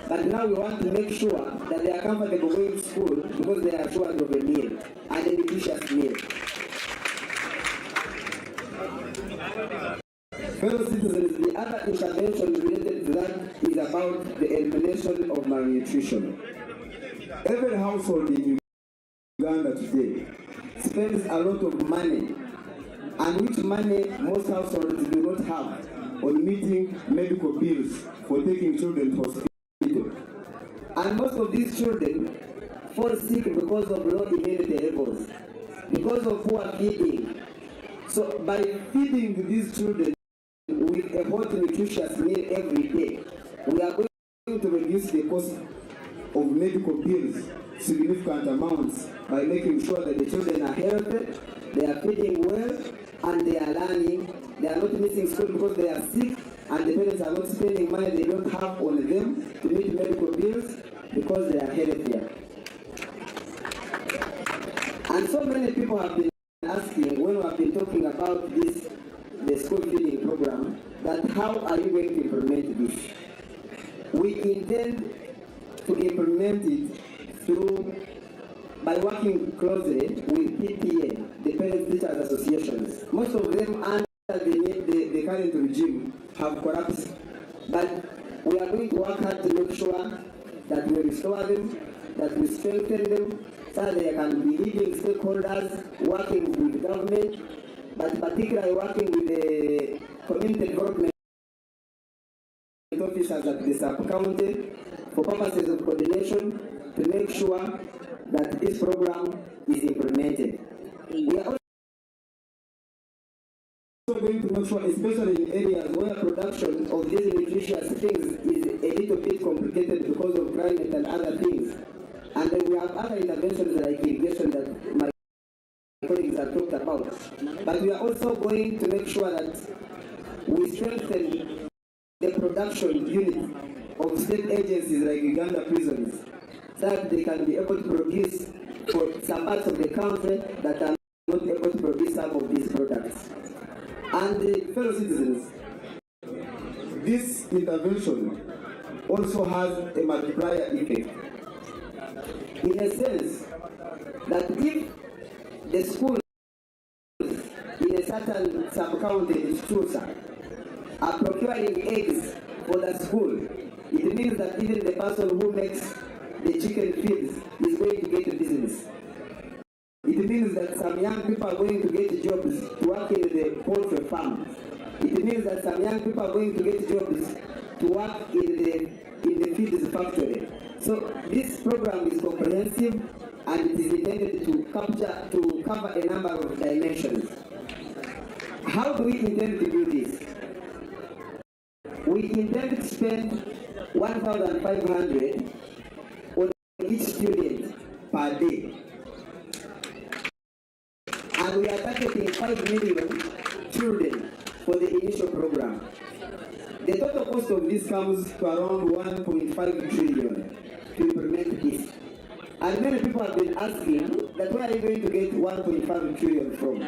But now we want to make sure that they are comfortable going to school because they are assured of a meal, and a nutritious meal. Fellow citizens, the other intervention related to that is about the elimination of malnutrition. Every household in Uganda today spends a lot of money, and which money most households do not have on meeting medical bills for taking children to hospital. And most of these children fall sick because of low immunity levels, because of poor feeding. So by feeding these children with a hot nutritious meal every day, we are going to reduce the cost of medical bills significant amounts by making sure that the children are healthy, they are feeding well, and they are learning. They are not missing school because they are sick, and the parents are not spending money they don't have on them to meet medical bills because they are healthier. And so many people have been asking, when we have been talking about this, the school feeding program, that how are you going to implement this? We intend to implement it by working closely with PTA, the Parents Teachers Associations. Most of them under the current regime have collapsed, but we are going to work hard to make sure that we restore them, that we strengthen them, so that they can be leading stakeholders working with government, but particularly working with the community development officers at the sub-county for purposes of coordination to make sure that this program is implemented. We are also going to make sure, especially in areas where production of these nutritious things is a little bit complicated because of climate and other things. And then we have other interventions like irrigation that my colleagues have talked about. But we are also going to make sure that we strengthen the production unit of state agencies like Uganda prisons, so that they can be able to produce for some parts of the country that are not able to produce some of these products. And fellow citizens, this intervention also has a multiplier effect. in a sense that if the schools in a certain sub-county in Chusa are procuring eggs for the school, it means that even the person who makes the chicken feeds is going to get a business. It means that some young people are going to get jobs to work in the poultry farm. It means that some young people are going to get jobs to work in the feeds factory. So this program is comprehensive and it is intended to cover a number of dimensions. How do we intend to do this? We intend to spend 1,500 on each student per day. And we are targeting 5 million children for the initial program. The total cost of this comes to around 1.5 trillion to implement this. And many people have been asking that where are you going to get 1.5 trillion from?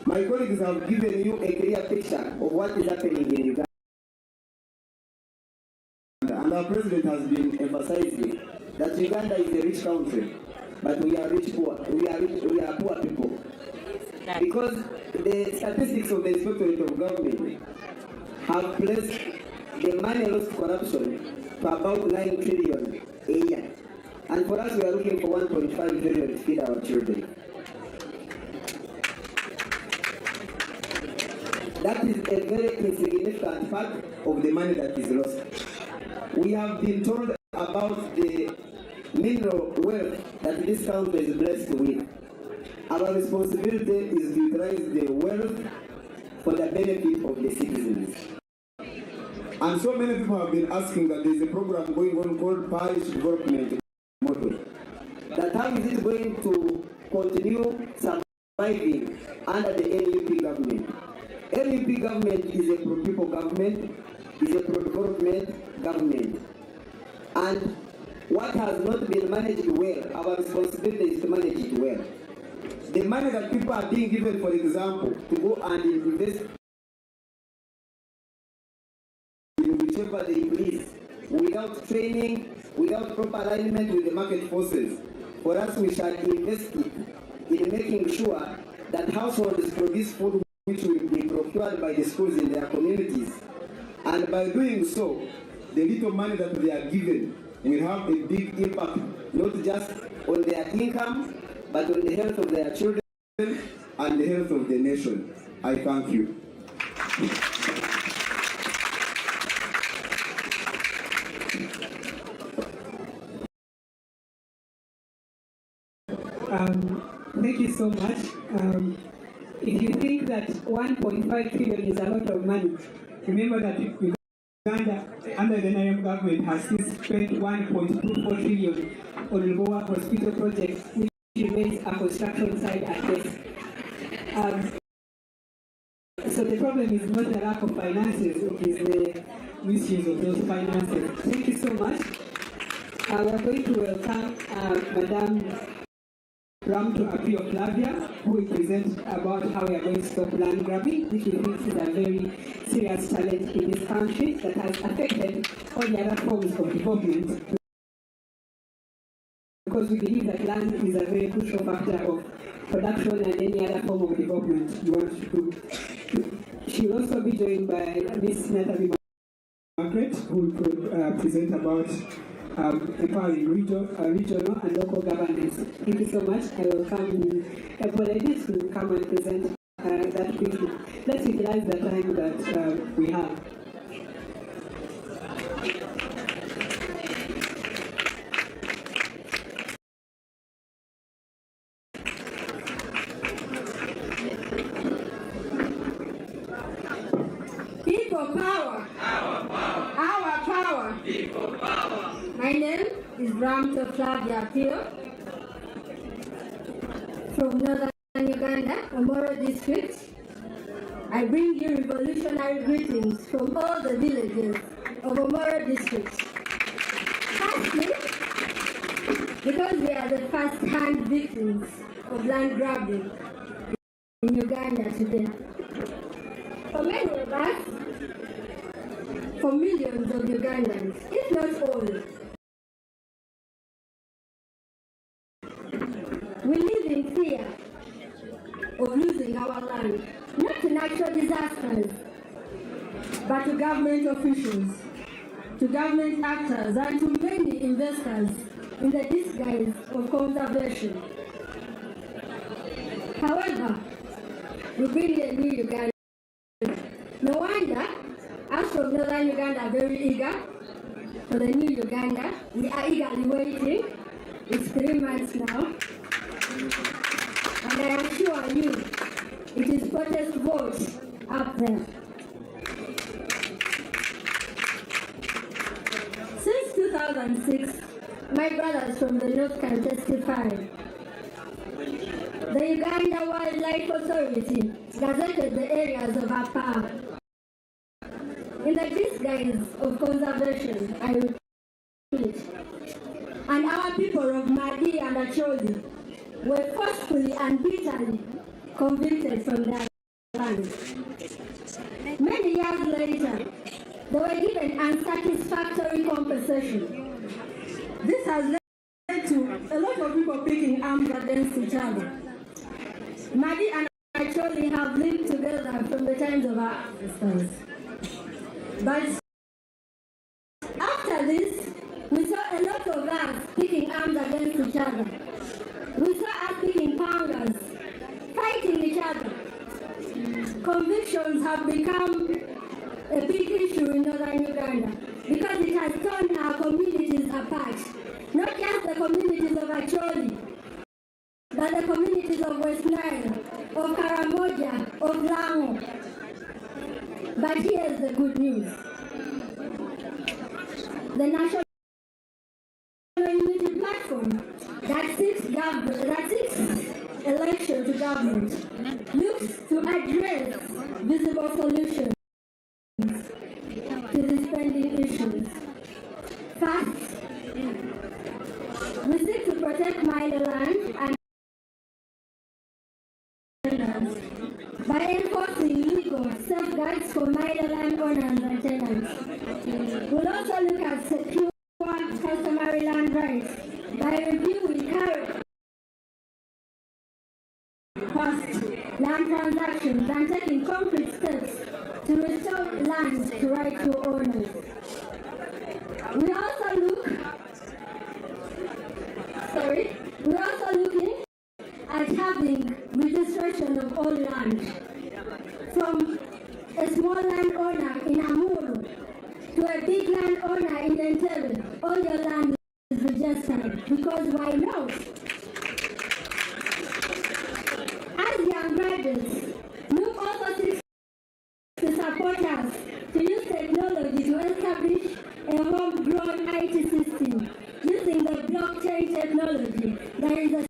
My colleagues have given you a clear picture of what is happening in Uganda. And our president has been emphasizing that Uganda is a rich country, but we are rich poor. We are poor people. Because the statistics of the Inspectorate of Government have placed the money lost to corruption to about 9 trillion a year. And for us, we are looking for 1.5 trillion to feed our children. That is a very insignificant part of the money that is lost. We have been told about the mineral wealth that this country is blessed with. Our responsibility is to utilize the wealth for the benefit of the citizens. And so many people have been asking that there is a program going on called Parish Development Model. That how is it going to continue surviving under the NUP government? NUP government is a pro-people government, is a pro-development government. And what has not been managed well, our responsibility is to manage it well. The money that people are being given, for example, to go and invest in whichever they please, without training, without proper alignment with the market forces, for us we shall invest it in making sure that households produce food which will be procured by the schools in their communities. And by doing so, the little money that they are given will have a big impact, not just on their income, but on the health of their children and the health of the nation. I thank you. Thank you so much. If you think that 1.5 trillion is a lot of money, remember that Uganda, under the NUP government, has since spent 1.24 trillion on Lubowa hospital projects, which remains a construction site at best. So the problem is not the lack of finances, it is the misuse of those finances. Thank you so much. We are going to welcome Madam Ramto Apio Flavia, who will present about how we are going to stop land grabbing, which we think is a very serious challenge in this country that has affected all the other forms of development. Because we believe that land is a very crucial factor of production and any other form of development you want to do. She will also be joined by Ms. Natalie Margaret, who will present about empowering regional and local governance. Thank you so much. I will come ladies to come and present that quickly. Let's utilize the time that we have. People power. Our power. People power. My name is Ramto Flavia Pio from Northern Uganda, Omoro district. I bring you revolutionary greetings from all the villages of Omoro district. Firstly, because we are the first-hand victims of land grabbing in Uganda today. For many of us, for millions of Ugandans, if not all, We live in fear of losing our land, not to natural disasters, but to government officials, to government actors, and to many investors in the disguise of conservation. However, we bring a new Uganda. No wonder, us from northern Uganda are very eager for the new Uganda. We are eagerly waiting. It's 3 months now. And I assure you, it is protest votes up there. Since 2006, my brothers from the north can testify. The Uganda Wildlife Authority gazetted the areas of our power. In the disguise of conservation, I repeat. And our people of Madi and Acholi were forcefully and bitterly convicted from their land. Many years later, they were given unsatisfactory compensation. This has led to a lot of people picking arms against each other. Madi and Acholi have lived together from the times of our ancestors. But after this, we saw a lot of us picking arms against each other. We saw us picking pangas, fighting each other. Convictions have become a big issue in northern Uganda because it has torn our communities apart. Not just the communities of Acholi, but the communities of West Nile, of Karamoja, of Lamu. But here's the good news. The National Unity Platform that seeks election to government looks to address visible solutions to these pending issues. First, we seek to protect Maidaland and by enforcing legal safeguards for Maidaland owners and tenants. We'll also look at secure customary land rights by reviewing current past land transactions and taking concrete steps to restore land to rightful owners. We're also looking at having registration of all land. From a small landowner in Amuru to a big landowner in Entebbe, all your land is registered. Because why not? As young graduates, NUP also seeks to support us to use technology to establish a homegrown IT system using the blockchain technology that is a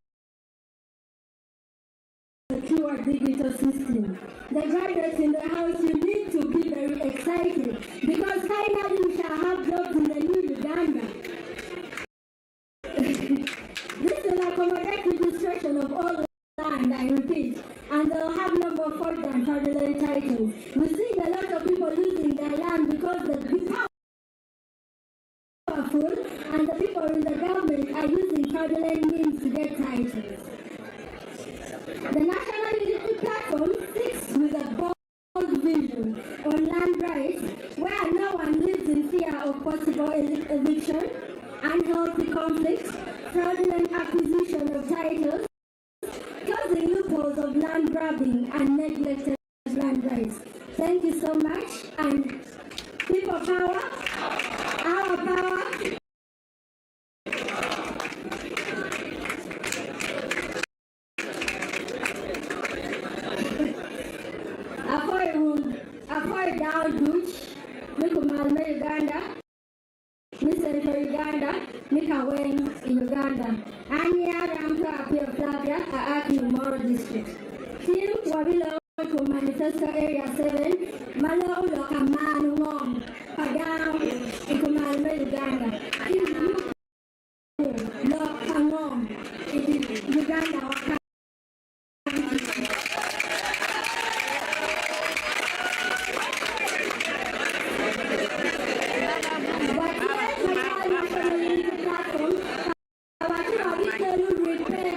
secure digital system. The graduates in the house, you need to be very excited because finally we shall have jobs in the new Uganda. This will accommodate registration of all land, I repeat, and they'll have no more fraudulent fraudulent titles. We see a lot of people losing their land because the powerful and the people in the government are using fraudulent means to get titles. The National Unity Platform seeks with a bold vision on land rights where no one lives in fear of possible eviction, unhealthy conflicts, fraudulent acquisition of titles, closing loopholes of land grabbing and neglected land rights. Thank you so much, and people power, our power. Avoid down Dutch, Malme Uganda, Central Uganda, Weng in Uganda, and here Rampa Appeal Flavia, Aki Moro District. Team Wabilo to Manifesto Area 7, Malo Lokamanu Mom, Padam, Ikumalme Uganda. Team Lokamom, Uganda. Repair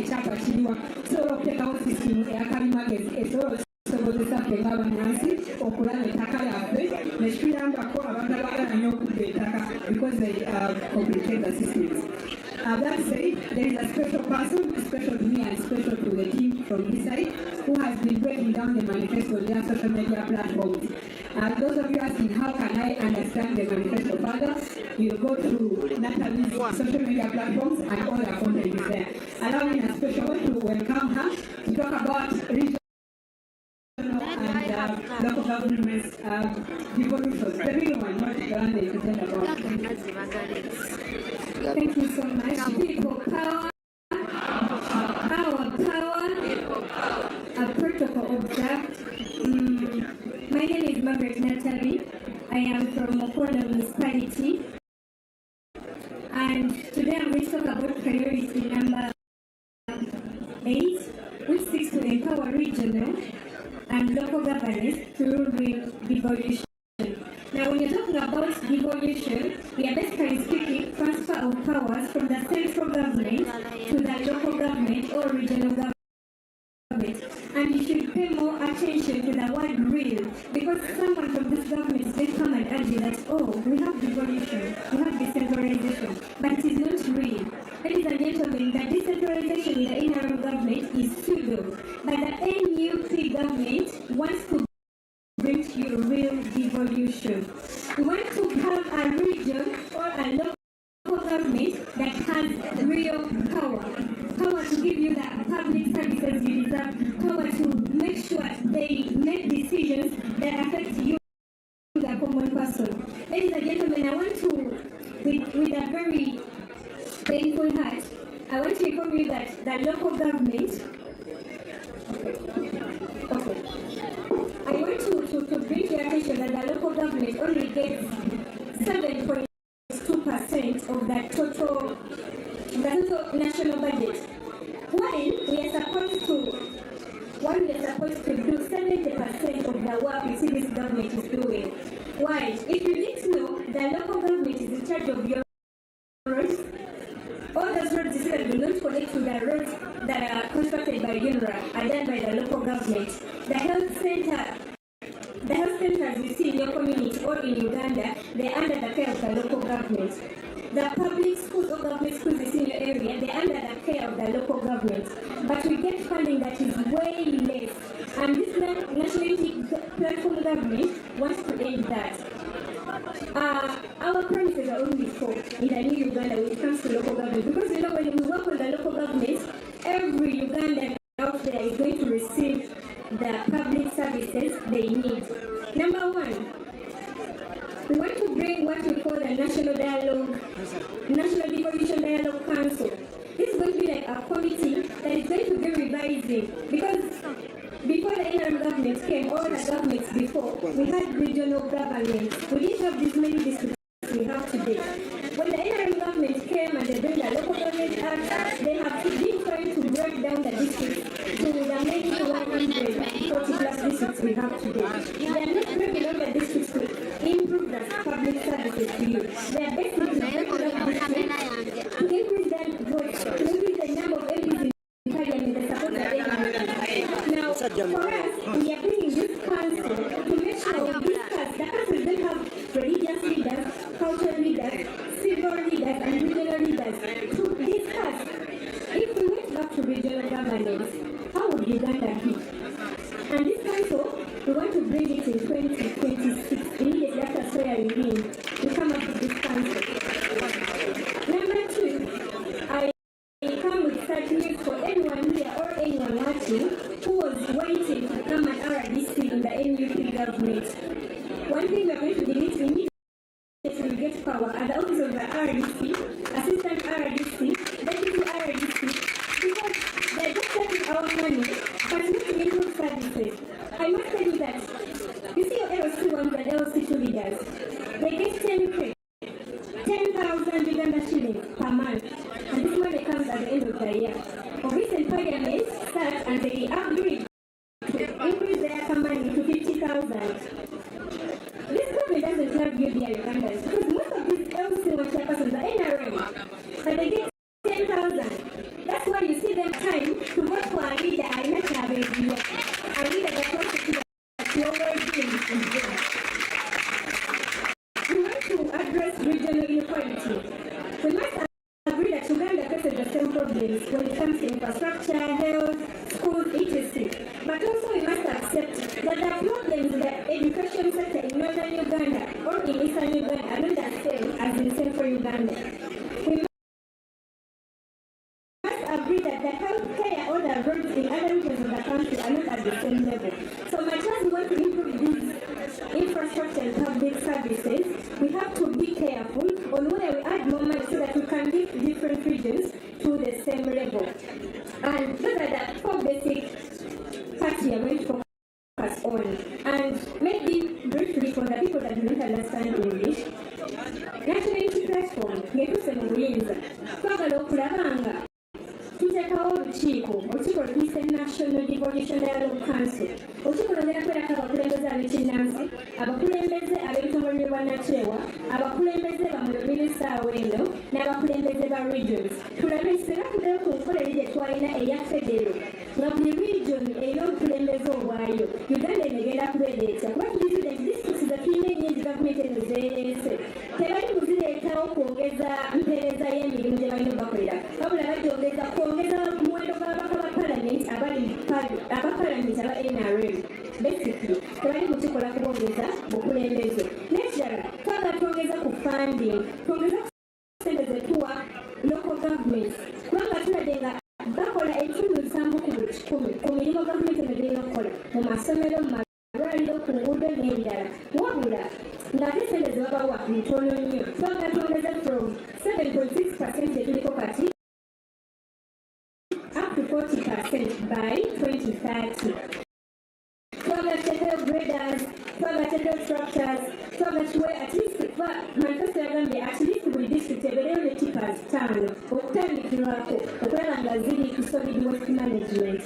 ekyapa kiriwa kisobola okuteekawo sisitimu eyakalimagezi esobola okusobozesa ffe ng'abannansi okulaba ettaka lyaffe nekituyambako abantu abaagala nnyo okudda ettaka because they complicate the systems. That said, there is a special person, special to me and special to the team from this side, who has been breaking down the manifesto on their social media platforms. Those of you asking how can I understand the manifesto further, you'll go to Natalie's social media platforms and all the content is there. Allow me a special one to welcome her to talk about regional and local governments devolutions. The real one, not the one they pretend about. Thank you so much. People power, a protocol observed. My name is Margaret Natalie. I am from Mokola Municipality. And today I'm going to talk about priority number 8, which seeks to empower regional and local governance through devolution. Now, when you're talking about devolution, we are basically speaking transfer of powers from the central government to the local government or regional government. And you should pay more attention to the word real, because someone from this government may come and argue that, oh, we have devolution, we have decentralization, but it is not real. Ladies and gentlemen, the decentralization in the interim government is pseudo, but the NUP government wants to bring you real devolution. We want to have a region or a local government that has real power. Power to give you the public services you deserve, power to make sure they make decisions that affect you, the common person. Ladies and gentlemen, I want to, with a very painful heart, I want to inform you that the local government, I want to bring your attention that the local government only gets 7.2% of the total national budget. While we are supposed to do 70% of the work you see this government is doing. Why? If you didn't know, the local government is in charge of your roads. All those roads you said do not connect to the roads that are constructed by UNRWA are done by the local government. The health centers you see in your community or in Uganda, they are under the care of the local government. The public schools or government schools you see in your area, they are under the care of the local government. But we get funding that is way less. And this national unity platform government wants to end that. Our promises are only 4 in the new Uganda when it comes to local government. Because you know, when we work on the local government, every Ugandan out there is going to receive the public services they need. Number 1, we want to bring what we call the National Devolution Dialogue Council. This is going to be like a committee that is going to be revising, because before the interim government came, all the governments before, we had regional governments. We didn't have this many districts we have today. When the interim government came and they built the local government act, they have been trying to break down the districts to the many 140 plus districts we have today. They are not breaking down the districts to improve the public services to you. They are basically breaking down districts to increase their votes, to increase the number of MPs in parliament that support the government. Now, for us, we are bringing this council to make sure we discuss. The council will have religious leaders, cultural leaders, civil leaders, and regional leaders to discuss. If we went back to regional governance, how would Uganda be? And this council, we want to bring it in 2026, immediately after swearing in. We come up with this council. Number 2, I come with such news for anyone here or anyone watching who was waiting to come at RDC in the NUP government. One thing we are going to delete immediately to get power at the office of the RDC, assistant RDC, deputy RDC, because they're just taking our money but not to improve services. I must tell you that, you see your LC1 and LC2 leaders, they get 10K, 10,000 Uganda shillings per month, and this money comes at the end of the year. Of recent parliament sat and they agreed to increase their money to 50,000. This government doesn't love you, dear Ugandans, because most of these LC1 chairpersons are NRM, and they get 10,000. That's why you see them time to vote for a leader alina kyabeegiyo a leader that wants to see we want to address regional inequality. We must agree that Uganda faces the same problems when it comes to infrastructure, health, schools, etc. But also we must accept that the problems in the education sector in northern Uganda or in eastern Uganda are not the same as in central Uganda. We must agree that the healthcare or the roads in other regions of the country are not at the same level. So much as we want to improve these infrastructure and public services, we have to be careful on where we add more money so that we can lift different regions to the same level. And those are the 4 basic parts we are going to focus on. And maybe briefly for the people that don't understand English, National Unity Platform, yetuse mu buyinza twagala okulaba nga tuteekawo olukiiko luyise National Devolution Dialogue Council. Olukiiko lwogera kwerako abakulembeze ab'ekinnansi, abakulembeze ab'ebitongole by'obwannakyewa, abakulembeze baminisita awendo n'abakulembeze ba regions. Tulabe singa tuddeyo ku nkola eri gye twalina eya federo nga buli region erina obukulembeze obwayo. Uganda enegenda kubeera etya kuba tulize disitulikiti ze tulina ennyingi gavumenti eno zeereese tebali kuzireetawo kwongeza mpeereza y'emirimu gye balina obakolera wabula bagyongeza kwongeza muwendo gw'ababaka ba palamenti abapalamenti aba NRM. Basically tebali kukikola kubongeza bukulembeze. N'ekirala twagala twongeza ku funding, twongeza ku sente ze tuwa local governments kubanga tulabye nga bakola ebitundu 7 ku buli 10 ku mirimu gavumenti eno girina okukola mu masomero, mu malwaliro, ku nguudo n'ebirala, wabula ng'ate sente ze babawa ntono nnyo. Twagala twongeza from 7.6% gye tuliko kati up to 40% by 2030. Twagala tuteekayo graders, twagala tuteekayo structures, twagala tuwe at least manifesto yagambye at least buli district ebeereyo ne tippers 5 okutandikirwako okulaba nga ziri ku solid waste management.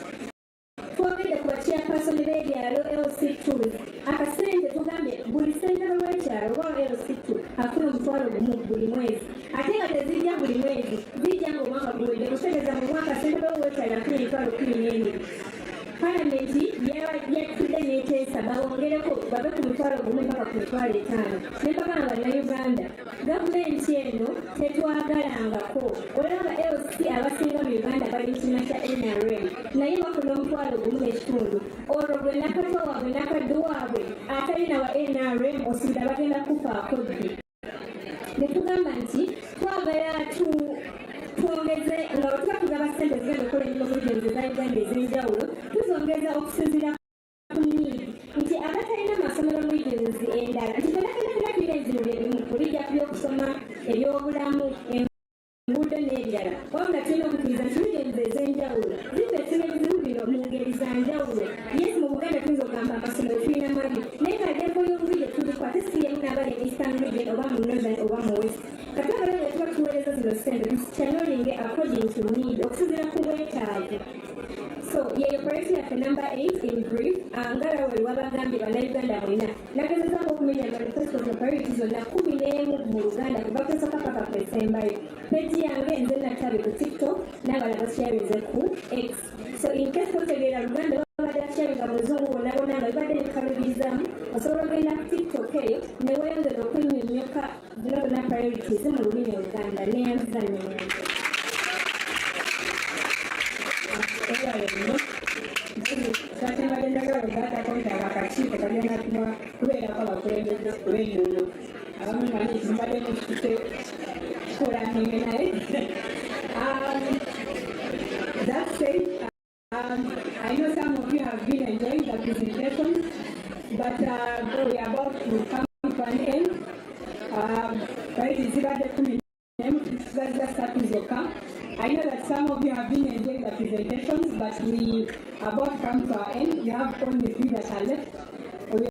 Twogedde ku bachairperson b'ebyalo LC2s, akasente tugambye buli ssentebe w'ekyalo oba LC2 afuna $1,000 buli mwezi, ate nga tezijja buli mwezi, zijja ng'omwaka guwedde kutegeeza mu mwaka ssentebe w'ekyalo afuna $12,000. Palamenti yatudde n'eteesa bawongereko babe ku $1,000 mpaka ku $5,000. Ne bagamba bannayuganda gavumenti eno tetwagalangako. Olaba LC abasinga mu Uganda bali mu kibiina kya NRM naye bafuna $1,500. Olwo gwe nakatwa waabwe nakadde waabwe atalina wa NRM osuubira bagenda kufaako ddi. Ne tugamba nti twagala twongeze nga bwe tuba tugaba ssente zigenda okukola emirimu za Uganda ez'enjawulo tuzongeza okusinziira ku need nti abatalina amasomero mu regions endala nti tebakenakena tulina ebizibu byebimu kulijja ku byokusoma, ebyobulamu, enguudo n'ebirala, wabula tulina okukkiriza nti regions ez'enjawulo zifeesina ebizibu bino mu ngeri za njawulo. Yes, mu Buganda tuyinza okugamba amasomero tulina mabi naye nga level y'obuli gye tuliko ate si yemu n'abali eastern region oba mu northern oba mu west. Kati abalala tuba tuweereza zino ssente tuchanneling according to need okusinziira ku bwetaavu. So yeyo priority yaffe number 8 in brief, ngala we wabagambye bannayuganda mwenna nagezezaako okumenya manifesto za priority zonna 11 mu Luganda kuva kusooka paka ku esembayo. Page yange nze natabe ku TikTok n'abalala basharinze ku X. So in case totegeera Luganda babadde basharinga muzungu bonna bonna nga bibadde bikalubirizaamu osobola ogenda ku TikTok eyo ne weeyongera okwennyonnyoka zino bonna priorities mu lulimi Oluganda neyanziza nnyo. Kati balendagala ogatakonta akakiiko kagenda kubeerako abakulembeze b'ennono abamu manyi zimbadde mukite kikolanenge naye. That said, I know some of you have been enjoying the presentation, but we are about to come to an end. Zibadde 10 tuzazza 3 zokka. I know that some of you have been enjoying the presentations, but we are about to come to our end. You have only 3 that are left.